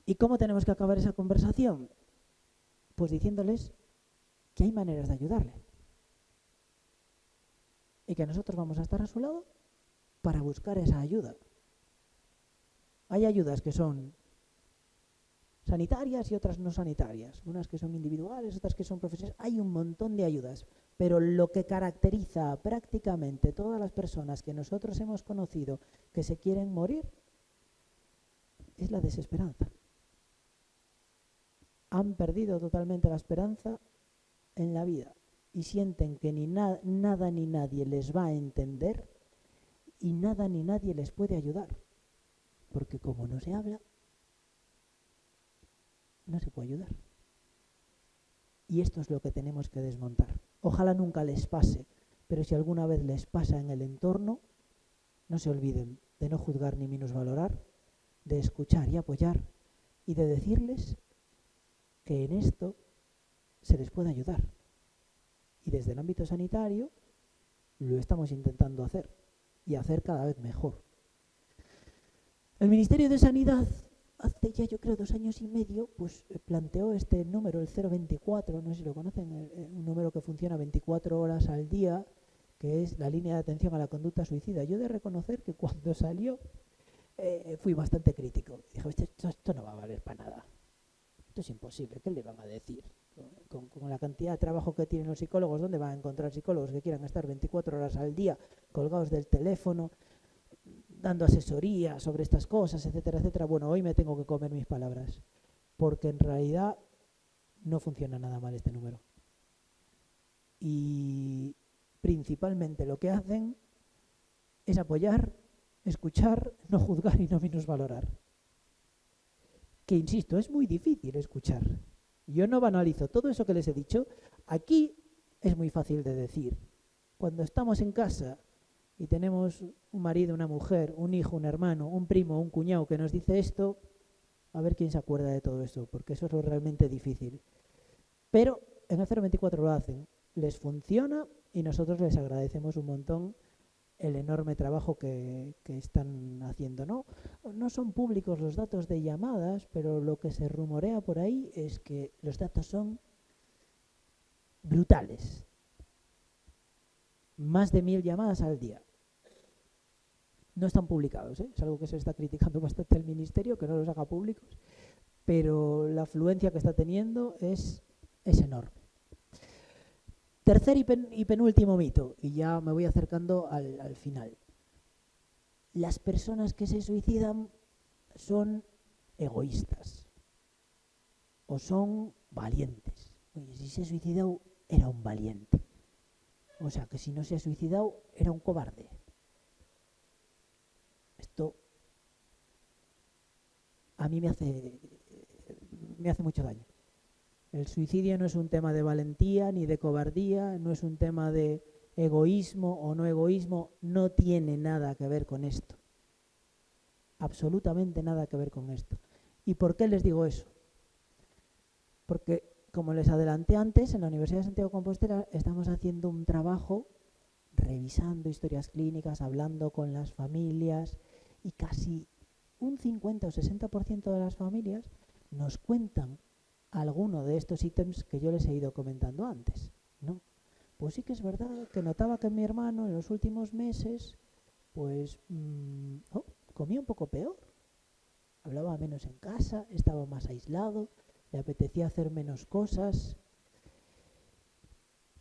¿Y cómo tenemos que acabar esa conversación? Pues diciéndoles que hay maneras de ayudarle. Y que nosotros vamos a estar a su lado para buscar esa ayuda. Hay ayudas que son sanitarias y otras no sanitarias. Unas que son individuales, otras que son profesionales. Hay un montón de ayudas. Pero lo que caracteriza a prácticamente todas las personas que nosotros hemos conocido que se quieren morir es la desesperanza. Han perdido totalmente la esperanza en la vida y sienten que ni nada ni nadie les va a entender y nada ni nadie les puede ayudar. Porque como no se habla, no se puede ayudar. Y esto es lo que tenemos que desmontar. Ojalá nunca les pase, pero si alguna vez les pasa en el entorno, no se olviden de no juzgar ni minusvalorar, de escuchar y apoyar y de decirles que en esto se les puede ayudar. Y desde el ámbito sanitario lo estamos intentando hacer y hacer cada vez mejor. El Ministerio de Sanidad hace ya yo creo 2 años y medio pues planteó este número, el 024, no sé si lo conocen, un número que funciona 24 horas al día, que es la línea de atención a la conducta suicida. Yo he de reconocer que cuando salió fui bastante crítico. Dije, esto no va a valer para nada. Esto es imposible, ¿qué le van a decir? Con la cantidad de trabajo que tienen los psicólogos, ¿dónde van a encontrar psicólogos que quieran estar 24 horas al día colgados del teléfono, dando asesoría sobre estas cosas, etcétera, etcétera? Bueno, hoy me tengo que comer mis palabras, porque en realidad no funciona nada mal este número. Y principalmente lo que hacen es apoyar, escuchar, no juzgar y no minusvalorar. Que insisto, es muy difícil escuchar. Yo no banalizo todo eso que les he dicho. Aquí es muy fácil de decir. Cuando estamos en casa y tenemos un marido, una mujer, un hijo, un hermano, un primo, un cuñado que nos dice esto, a ver quién se acuerda de todo esto, porque eso es lo realmente difícil. Pero en el 024 lo hacen, les funciona y nosotros les agradecemos un montón el enorme trabajo que están haciendo, ¿no? No son públicos los datos de llamadas, pero lo que se rumorea por ahí es que los datos son brutales. Más de 1000 llamadas al día. No están publicados, ¿eh? Es algo que se está criticando bastante el Ministerio, que no los haga públicos, pero la afluencia que está teniendo es enorme. Tercer y penúltimo mito, y ya me voy acercando al final. Las personas que se suicidan son egoístas o son valientes. Oye, si se ha suicidado, era un valiente. O sea, que si no se ha suicidado, era un cobarde. Esto a mí me hace mucho daño. El suicidio no es un tema de valentía ni de cobardía, no es un tema de egoísmo o no egoísmo, no tiene nada que ver con esto. Absolutamente nada que ver con esto. ¿Y por qué les digo eso? Porque, como les adelanté antes, en la Universidad de Santiago de Compostela estamos haciendo un trabajo revisando historias clínicas, hablando con las familias, y casi un 50 o 60% de las familias nos cuentan alguno de estos ítems que yo les he ido comentando antes, ¿no? Pues sí que es verdad que notaba que mi hermano en los últimos meses pues comía un poco peor, hablaba menos en casa, estaba más aislado, le apetecía hacer menos cosas.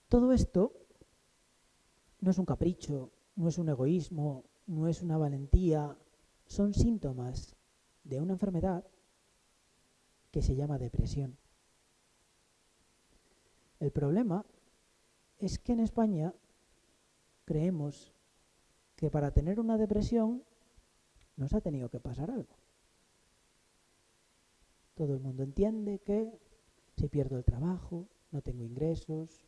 Todo esto no es un capricho, no es un egoísmo, no es una valentía, son síntomas de una enfermedad que se llama depresión. El problema es que en España creemos que para tener una depresión nos ha tenido que pasar algo. Todo el mundo entiende que si pierdo el trabajo, no tengo ingresos,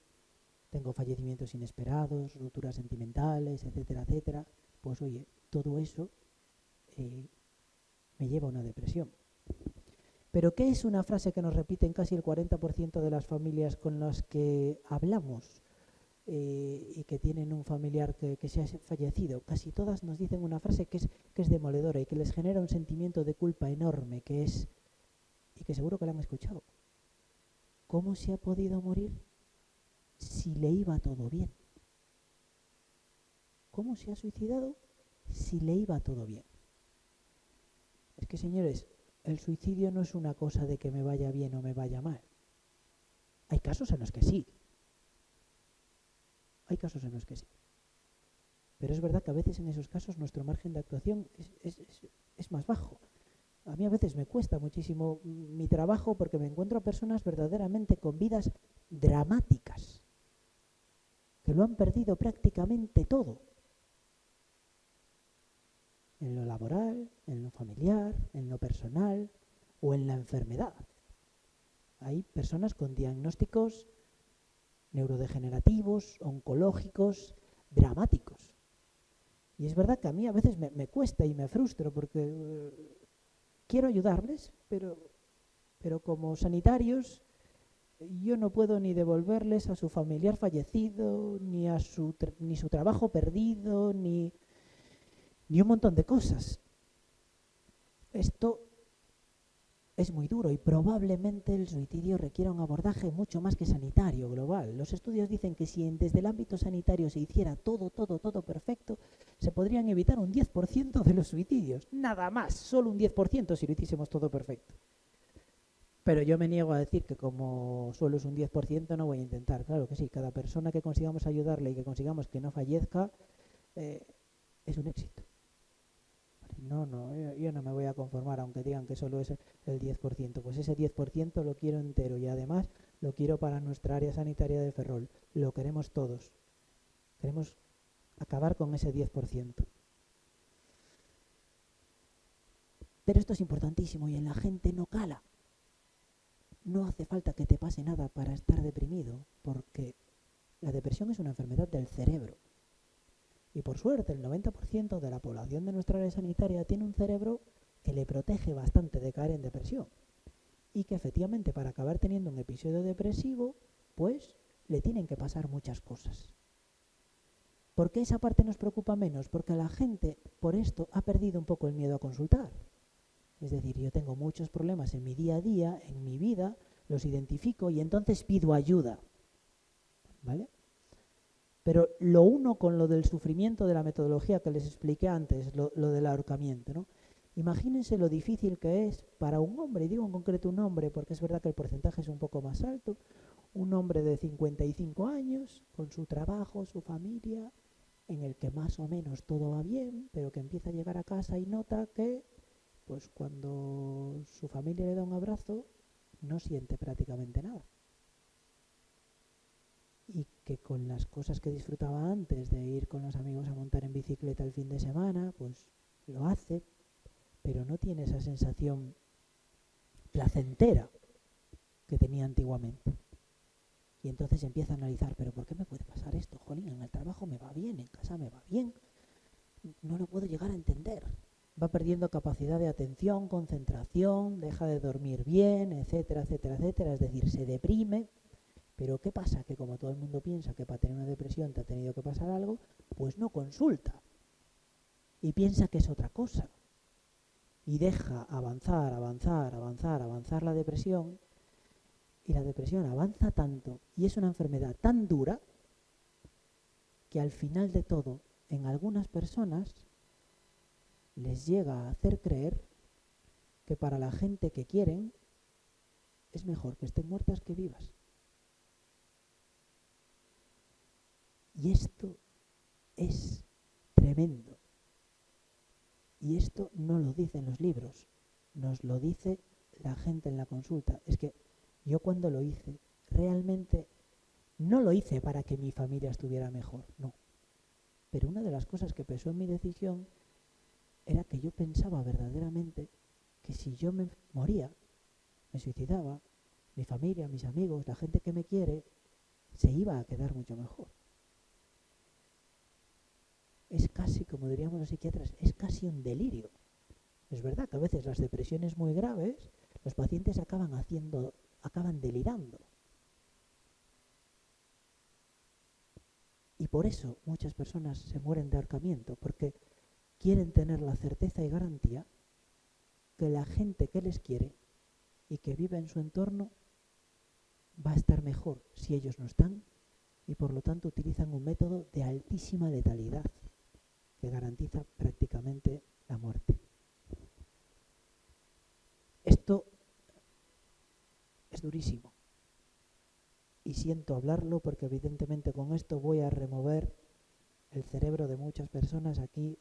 tengo fallecimientos inesperados, rupturas sentimentales, etcétera, etcétera, pues oye, todo eso me lleva a una depresión. Pero ¿qué es una frase que nos repiten casi el 40% de las familias con las que hablamos y que tienen un familiar que se ha fallecido? Casi todas nos dicen una frase que es demoledora y que les genera un sentimiento de culpa enorme, que es, y que seguro que la han escuchado: ¿cómo se ha podido morir si le iba todo bien? ¿Cómo se ha suicidado si le iba todo bien? Es que, señores, el suicidio no es una cosa de que me vaya bien o me vaya mal. Hay casos en los que sí. Hay casos en los que sí. Pero es verdad que a veces en esos casos nuestro margen de actuación es más bajo. A mí a veces me cuesta muchísimo mi trabajo porque me encuentro a personas verdaderamente con vidas dramáticas, que lo han perdido prácticamente todo. En lo laboral, en lo familiar, en lo personal o en la enfermedad. Hay personas con diagnósticos neurodegenerativos, oncológicos, dramáticos. Y es verdad que a mí a veces me cuesta y me frustro porque quiero ayudarles, pero como sanitarios yo no puedo ni devolverles a su familiar fallecido, ni su trabajo perdido, ni un montón de cosas. Esto es muy duro y probablemente el suicidio requiera un abordaje mucho más que sanitario, global. Los estudios dicen que si desde el ámbito sanitario se hiciera todo perfecto, se podrían evitar un 10% de los suicidios. Nada más, solo un 10% si lo hiciésemos todo perfecto. Pero yo me niego a decir que como solo es un 10% no voy a intentar. Claro que sí, cada persona que consigamos ayudarle y que consigamos que no fallezca es un éxito. Yo no me voy a conformar aunque digan que solo es el 10%. Pues ese 10% lo quiero entero y además lo quiero para nuestra área sanitaria de Ferrol. Lo queremos todos. Queremos acabar con ese 10%. Pero esto es importantísimo y en la gente no cala. No hace falta que te pase nada para estar deprimido, porque la depresión es una enfermedad del cerebro. Y por suerte, el 90% de la población de nuestra área sanitaria tiene un cerebro que le protege bastante de caer en depresión. Y que efectivamente para acabar teniendo un episodio depresivo, pues le tienen que pasar muchas cosas. ¿Por qué esa parte nos preocupa menos? Porque la gente, por esto, ha perdido un poco el miedo a consultar. Es decir, yo tengo muchos problemas en mi día a día, en mi vida, los identifico y entonces pido ayuda. ¿Vale? Pero lo uno con lo del sufrimiento de la metodología que les expliqué antes, lo del ahorcamiento, ¿no? Imagínense lo difícil que es para un hombre, y digo en concreto un hombre porque es verdad que el porcentaje es un poco más alto, un hombre de 55 años, con su trabajo, su familia, en el que más o menos todo va bien, pero que empieza a llegar a casa y nota que, pues cuando su familia le da un abrazo, no siente prácticamente nada. Y que con las cosas que disfrutaba antes de ir con los amigos a montar en bicicleta el fin de semana, pues lo hace, pero no tiene esa sensación placentera que tenía antiguamente. Y entonces empieza a analizar, ¿pero por qué me puede pasar esto? Jolín, en el trabajo trabajo me va bien, en casa me va bien. No lo puedo llegar a entender. Va perdiendo capacidad de atención, concentración, deja de dormir bien, etcétera, etcétera, etcétera. Es decir, se deprime. Pero ¿qué pasa? Que como todo el mundo piensa que para tener una depresión te ha tenido que pasar algo, pues no consulta. Y piensa que es otra cosa. Y deja avanzar, avanzar, avanzar, avanzar la depresión. Y la depresión avanza tanto y es una enfermedad tan dura que al final de todo, en algunas personas, les llega a hacer creer que para la gente que quieren es mejor que estén muertas que vivas. Y esto es tremendo. Y esto no lo dicen los libros, nos lo dice la gente en la consulta. Es que yo cuando lo hice, realmente no lo hice para que mi familia estuviera mejor, no. Pero una de las cosas que pesó en mi decisión era que yo pensaba verdaderamente que si yo me moría, me suicidaba, mi familia, mis amigos, la gente que me quiere, se iba a quedar mucho mejor. Es casi, como diríamos los psiquiatras, es casi un delirio. Es verdad que a veces las depresiones muy graves, los pacientes acaban delirando. Y por eso muchas personas se mueren de ahorcamiento, porque quieren tener la certeza y garantía que la gente que les quiere y que vive en su entorno va a estar mejor si ellos no están, y por lo tanto utilizan un método de altísima letalidad que garantiza prácticamente la muerte. Esto es durísimo y siento hablarlo porque evidentemente con esto voy a remover el cerebro de muchas personas aquí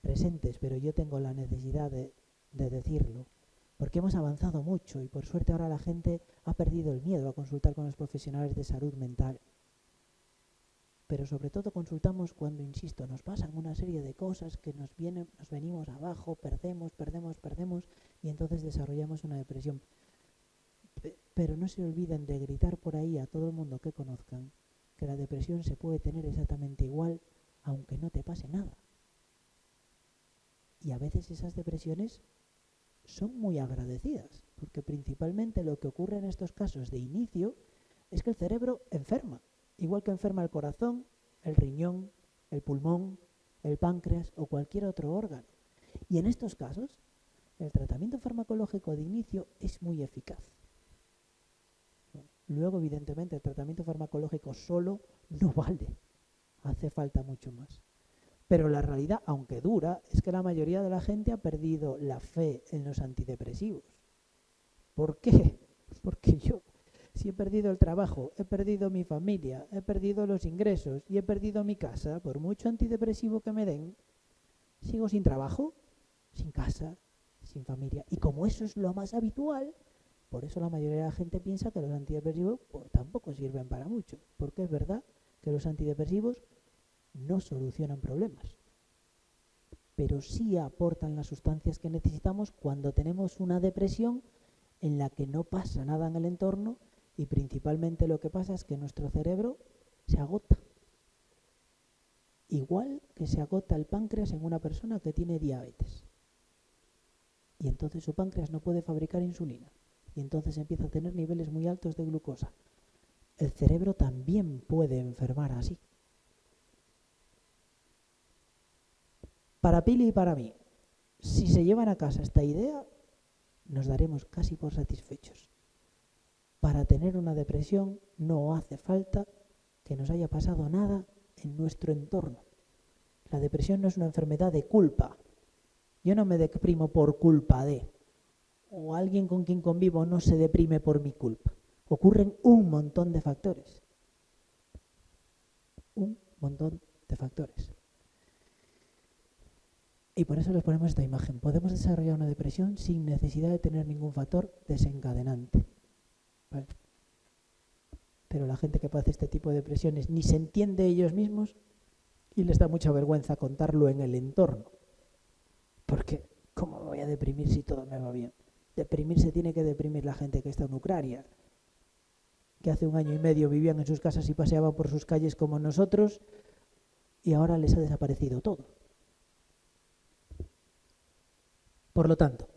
presentes, pero yo tengo la necesidad de decirlo porque hemos avanzado mucho y por suerte ahora la gente ha perdido el miedo a consultar con los profesionales de salud mental. Pero sobre todo consultamos cuando, insisto, nos pasan una serie de cosas que nos venimos abajo, perdemos y entonces desarrollamos una depresión. Pero no se olviden de gritar por ahí a todo el mundo que conozcan que la depresión se puede tener exactamente igual aunque no te pase nada. Y a veces esas depresiones son muy agradecidas, porque principalmente lo que ocurre en estos casos de inicio es que el cerebro enferma. Igual que enferma el corazón, el riñón, el pulmón, el páncreas o cualquier otro órgano. Y en estos casos, el tratamiento farmacológico de inicio es muy eficaz. Luego, evidentemente, el tratamiento farmacológico solo no vale. Hace falta mucho más. Pero la realidad, aunque dura, es que la mayoría de la gente ha perdido la fe en los antidepresivos. ¿Por qué? Porque yo, si he perdido el trabajo, he perdido mi familia, he perdido los ingresos y he perdido mi casa, por mucho antidepresivo que me den, sigo sin trabajo, sin casa, sin familia. Y como eso es lo más habitual, por eso la mayoría de la gente piensa que los antidepresivos pues, tampoco sirven para mucho. Porque es verdad que los antidepresivos no solucionan problemas, pero sí aportan las sustancias que necesitamos cuando tenemos una depresión en la que no pasa nada en el entorno. Y principalmente lo que pasa es que nuestro cerebro se agota. Igual que se agota el páncreas en una persona que tiene diabetes. Y entonces su páncreas no puede fabricar insulina. Y entonces empieza a tener niveles muy altos de glucosa. El cerebro también puede enfermar así. Para Pili y para mí, si se llevan a casa esta idea, nos daremos casi por satisfechos. Para tener una depresión no hace falta que nos haya pasado nada en nuestro entorno. La depresión no es una enfermedad de culpa. Yo no me deprimo por culpa de, o alguien con quien convivo no se deprime por mi culpa. Ocurren un montón de factores. Un montón de factores. Y por eso les ponemos esta imagen. Podemos desarrollar una depresión sin necesidad de tener ningún factor desencadenante. ¿Vale? Pero la gente que padece este tipo de depresiones ni se entiende ellos mismos y les da mucha vergüenza contarlo en el entorno. Porque, ¿cómo me voy a deprimir si todo me va bien? Deprimirse tiene que deprimir la gente que está en Ucrania, que hace 1 año y medio vivían en sus casas y paseaban por sus calles como nosotros, y ahora les ha desaparecido todo. Por lo tanto,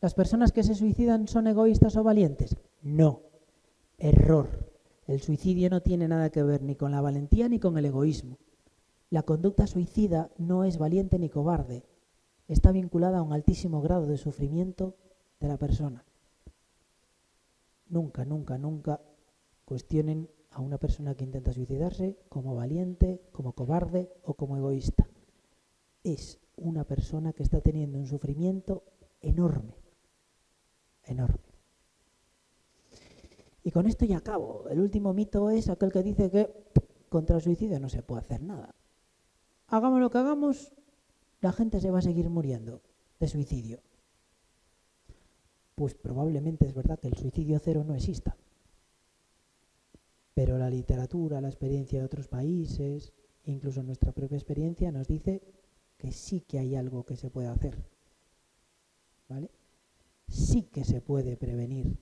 ¿las personas que se suicidan son egoístas o valientes? No. Error. El suicidio no tiene nada que ver ni con la valentía ni con el egoísmo. La conducta suicida no es valiente ni cobarde. Está vinculada a un altísimo grado de sufrimiento de la persona. Nunca, nunca, nunca cuestionen a una persona que intenta suicidarse como valiente, como cobarde o como egoísta. Es una persona que está teniendo un sufrimiento enorme, enorme. Y con esto ya acabo. El último mito es aquel que dice que contra el suicidio no se puede hacer nada. Hagamos lo que hagamos, la gente se va a seguir muriendo de suicidio. Pues probablemente es verdad que el suicidio cero no exista. Pero la literatura, la experiencia de otros países, incluso nuestra propia experiencia nos dice que sí que hay algo que se puede hacer. ¿Vale? Sí que se puede prevenir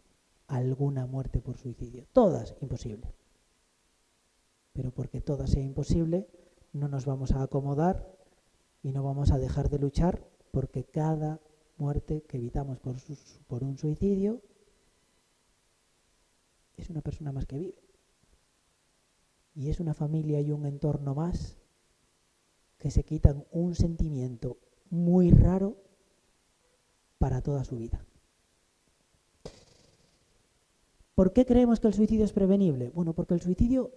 alguna muerte por suicidio. Todas imposible. Pero porque todas sea imposible, no nos vamos a acomodar y no vamos a dejar de luchar porque cada muerte que evitamos por un suicidio es una persona más que vive. Y es una familia y un entorno más que se quitan un sentimiento muy raro para toda su vida. ¿Por qué creemos que el suicidio es prevenible? Bueno, porque el suicidio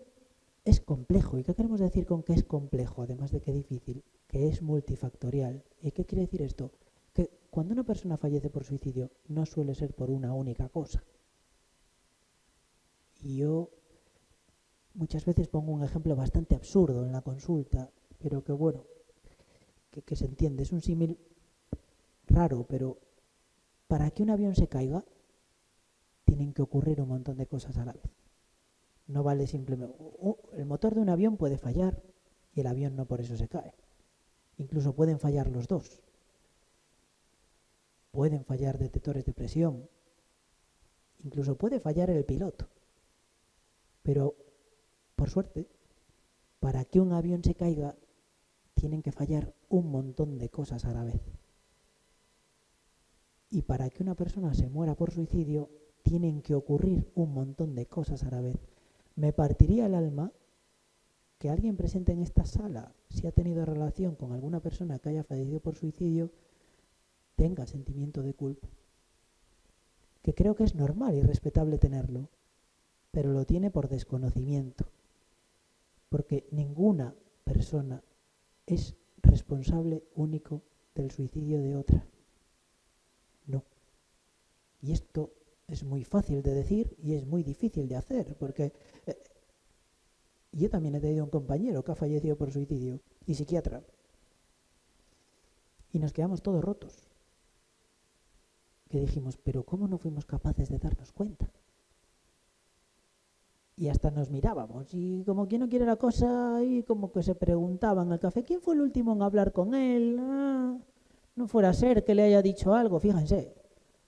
es complejo. ¿Y qué queremos decir con que es complejo, además de que difícil? Que es multifactorial. ¿Y qué quiere decir esto? Que cuando una persona fallece por suicidio no suele ser por una única cosa. Y yo muchas veces pongo un ejemplo bastante absurdo en la consulta, pero que bueno, que se entiende. Es un símil raro, pero para que un avión se caiga tienen que ocurrir un montón de cosas a la vez. No vale simplemente... el motor de un avión puede fallar y el avión no por eso se cae. Incluso pueden fallar los dos. Pueden fallar detectores de presión. Incluso puede fallar el piloto. Pero, por suerte, para que un avión se caiga, tienen que fallar un montón de cosas a la vez. Y para que una persona se muera por suicidio, tienen que ocurrir un montón de cosas a la vez. Me partiría el alma que alguien presente en esta sala, si ha tenido relación con alguna persona que haya fallecido por suicidio, tenga sentimiento de culpa. Que creo que es normal y respetable tenerlo, pero lo tiene por desconocimiento. Porque ninguna persona es responsable único del suicidio de otra. No. Y esto es muy fácil de decir y es muy difícil de hacer, porque yo también he tenido un compañero que ha fallecido por suicidio y psiquiatra. Y nos quedamos todos rotos. Que dijimos, pero ¿cómo no fuimos capaces de darnos cuenta? Y hasta nos mirábamos y como quien no quiere la cosa y como que se preguntaban al café, ¿quién fue el último en hablar con él? No fuera a ser que le haya dicho algo. Fíjense,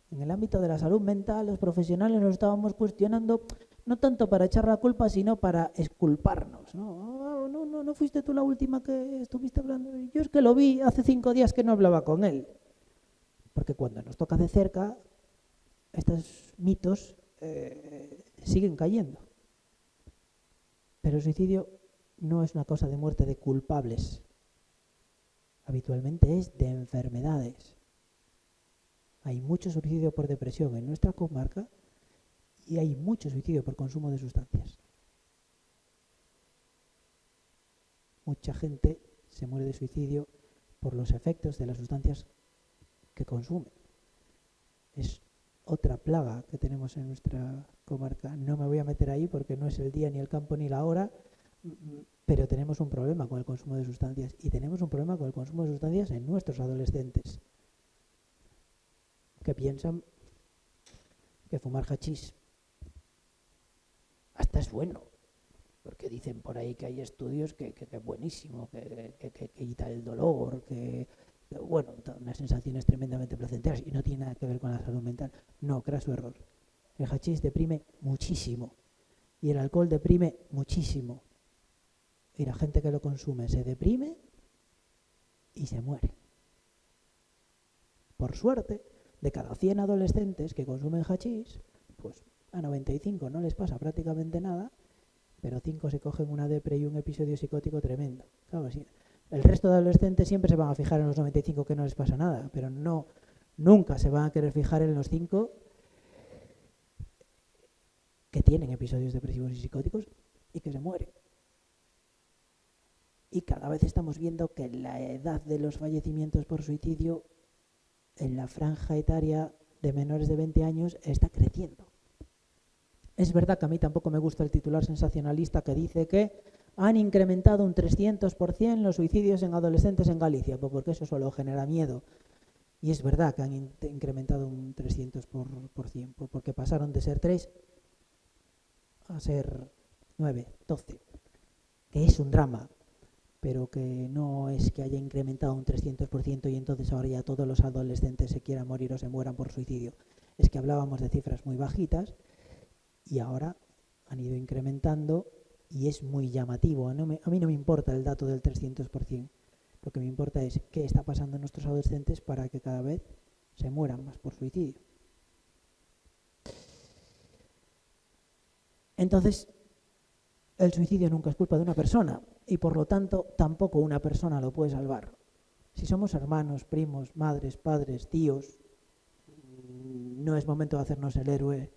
en el ámbito de la salud mental los profesionales nos estábamos cuestionando no tanto para echar la culpa sino para exculparnos. No fuiste tú la última que estuviste hablando. Yo es que lo vi hace 5 días que no hablaba con él. Porque cuando nos toca de cerca estos mitos siguen cayendo. Pero el suicidio no es una cosa de muerte de culpables. Habitualmente es de enfermedades. Hay mucho suicidio por depresión en nuestra comarca y hay mucho suicidio por consumo de sustancias. Mucha gente se muere de suicidio por los efectos de las sustancias que consume. Es otra plaga que tenemos en nuestra comarca. No me voy a meter ahí porque no es el día, ni el campo, ni la hora, pero tenemos un problema con el consumo de sustancias y tenemos un problema con el consumo de sustancias en nuestros adolescentes que piensan que fumar hachís hasta es bueno, porque dicen por ahí que hay estudios que es buenísimo, que quita el dolor, bueno, unas sensaciones tremendamente placenteras y no tiene nada que ver con la salud mental. No, craso error. El hachís deprime muchísimo y el alcohol deprime muchísimo. y la gente que lo consume se deprime y se muere. Por suerte, de cada 100 adolescentes que consumen hachís, pues a 95 no les pasa prácticamente nada, pero 5 se cogen una depre y un episodio psicótico tremendo. Claro, sí. El resto de adolescentes siempre se van a fijar en los 95 que no les pasa nada, pero nunca se van a querer fijar en los 5 que tienen episodios depresivos y psicóticos y que se mueren. Y cada vez estamos viendo que la edad de los fallecimientos por suicidio en la franja etaria de menores de 20 años está creciendo. Es verdad que a mí tampoco me gusta el titular sensacionalista que dice que han incrementado un 300% los suicidios en adolescentes en Galicia, pues porque eso solo genera miedo. Y es verdad que han incrementado un 300%, porque pasaron de ser 3 a ser 9, 12, que es un drama, pero que no es que haya incrementado un 300% y entonces ahora ya todos los adolescentes se quieran morir o se mueran por suicidio. Es que hablábamos de cifras muy bajitas y ahora han ido incrementando y es muy llamativo. A mí no me importa el dato del 300%. Lo que me importa es qué está pasando en nuestros adolescentes para que cada vez se mueran más por suicidio. Entonces, el suicidio nunca es culpa de una persona y por lo tanto tampoco una persona lo puede salvar. Si somos hermanos, primos, madres, padres, tíos, no es momento de hacernos el héroe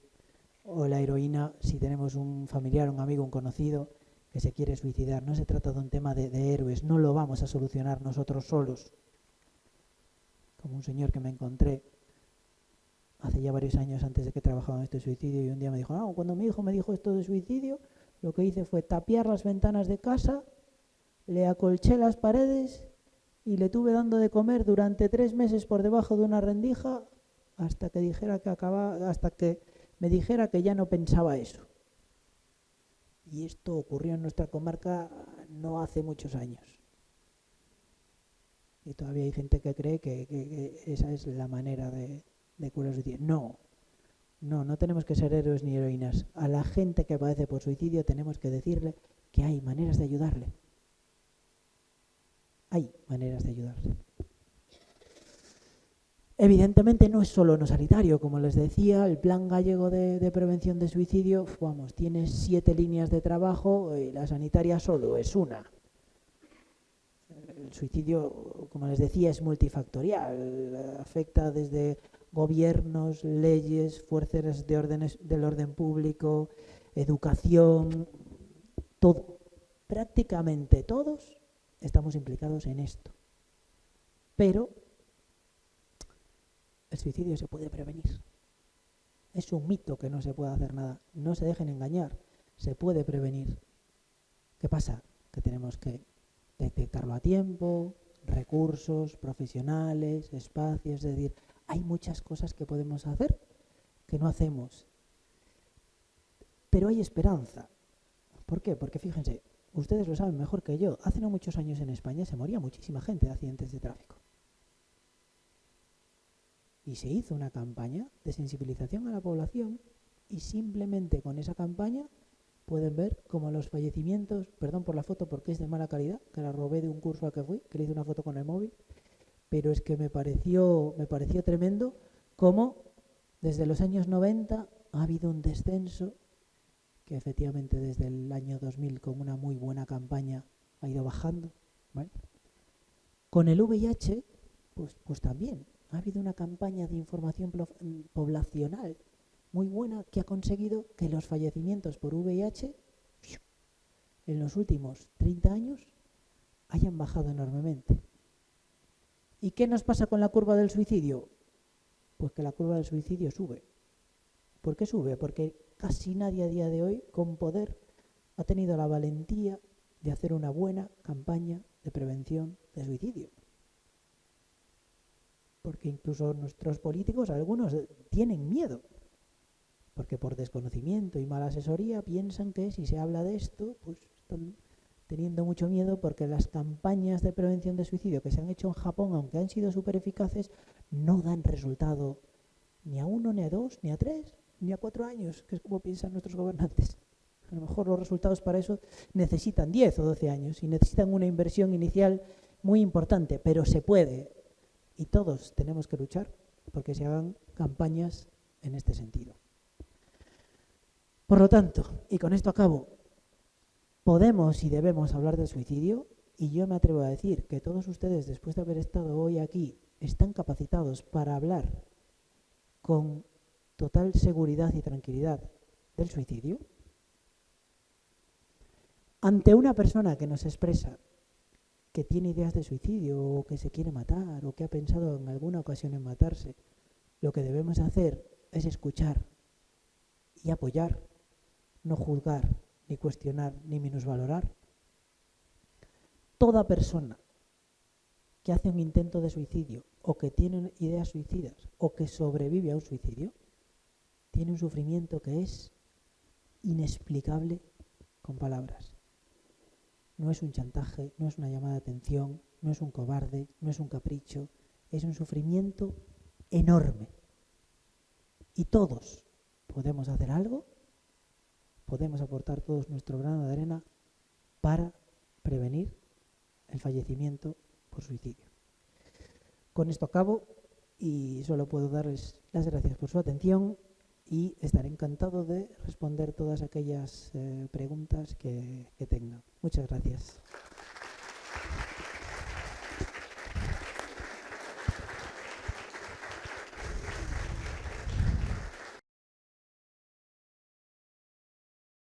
o la heroína si tenemos un familiar, un amigo, un conocido que se quiere suicidar. No se trata de un tema de héroes, no lo vamos a solucionar nosotros solos. Como un señor que me encontré hace ya varios años antes de que trabajaba en este suicidio y un día me dijo, cuando mi hijo me dijo esto de suicidio, lo que hice fue tapiar las ventanas de casa, le acolché las paredes y le tuve dando de comer durante 3 meses por debajo de una rendija hasta que me dijera que ya no pensaba eso. Y esto ocurrió en nuestra comarca no hace muchos años. Y todavía hay gente que cree que esa es la manera de curar el suicidio. No tenemos que ser héroes ni heroínas. A la gente que padece por suicidio tenemos que decirle que hay maneras de ayudarle. Hay maneras de ayudarle. Evidentemente no es solo no sanitario, como les decía, el Plan Gallego de Prevención de Suicidio, tiene 7 líneas de trabajo y la sanitaria solo es una. El suicidio, como les decía, es multifactorial, afecta desde gobiernos, leyes, fuerzas del orden público, educación, todo. Prácticamente todos estamos implicados en esto. Pero el suicidio se puede prevenir. Es un mito que no se puede hacer nada. No se dejen engañar. Se puede prevenir. ¿Qué pasa? Que tenemos que detectarlo a tiempo, recursos, profesionales, espacios. Es decir, hay muchas cosas que podemos hacer que no hacemos. Pero hay esperanza. ¿Por qué? Porque fíjense, ustedes lo saben mejor que yo. Hace no muchos años en España se moría muchísima gente de accidentes de tráfico. Y se hizo una campaña de sensibilización a la población y simplemente con esa campaña pueden ver cómo los fallecimientos, perdón por la foto porque es de mala calidad, que la robé de un curso al que fui, que le hice una foto con el móvil, pero es que me pareció tremendo cómo desde los años 90 ha habido un descenso que efectivamente desde el año 2000 con una muy buena campaña ha ido bajando, ¿vale? Con el VIH, pues también ha habido una campaña de información poblacional muy buena que ha conseguido que los fallecimientos por VIH en los últimos 30 años hayan bajado enormemente. ¿Y qué nos pasa con la curva del suicidio? Pues que la curva del suicidio sube. ¿Por qué sube? Porque casi nadie a día de hoy con poder ha tenido la valentía de hacer una buena campaña de prevención de suicidio. Porque incluso nuestros políticos, algunos, tienen miedo. Porque por desconocimiento y mala asesoría piensan que si se habla de esto, pues están teniendo mucho miedo porque las campañas de prevención de suicidio que se han hecho en Japón, aunque han sido súper eficaces, no dan resultado ni a 1, ni a 2, ni a 3, ni a 4 años, que es como piensan nuestros gobernantes. A lo mejor los resultados para eso necesitan 10 o 12 años y necesitan una inversión inicial muy importante, pero se puede. Y todos tenemos que luchar porque se hagan campañas en este sentido. Por lo tanto, y con esto acabo, podemos y debemos hablar del suicidio, y yo me atrevo a decir que todos ustedes, después de haber estado hoy aquí, están capacitados para hablar con total seguridad y tranquilidad del suicidio. Ante una persona que nos expresa que tiene ideas de suicidio o que se quiere matar o que ha pensado en alguna ocasión en matarse, lo que debemos hacer es escuchar y apoyar, no juzgar, ni cuestionar, ni minusvalorar. Toda persona que hace un intento de suicidio o que tiene ideas suicidas o que sobrevive a un suicidio tiene un sufrimiento que es inexplicable con palabras. No es un chantaje, no es una llamada de atención, no es un cobarde, no es un capricho, es un sufrimiento enorme. Y todos podemos hacer algo, podemos aportar todos nuestro grano de arena para prevenir el fallecimiento por suicidio. Con esto acabo y solo puedo darles las gracias por su atención y estaré encantado de responder todas aquellas preguntas que tengan. Muchas gracias.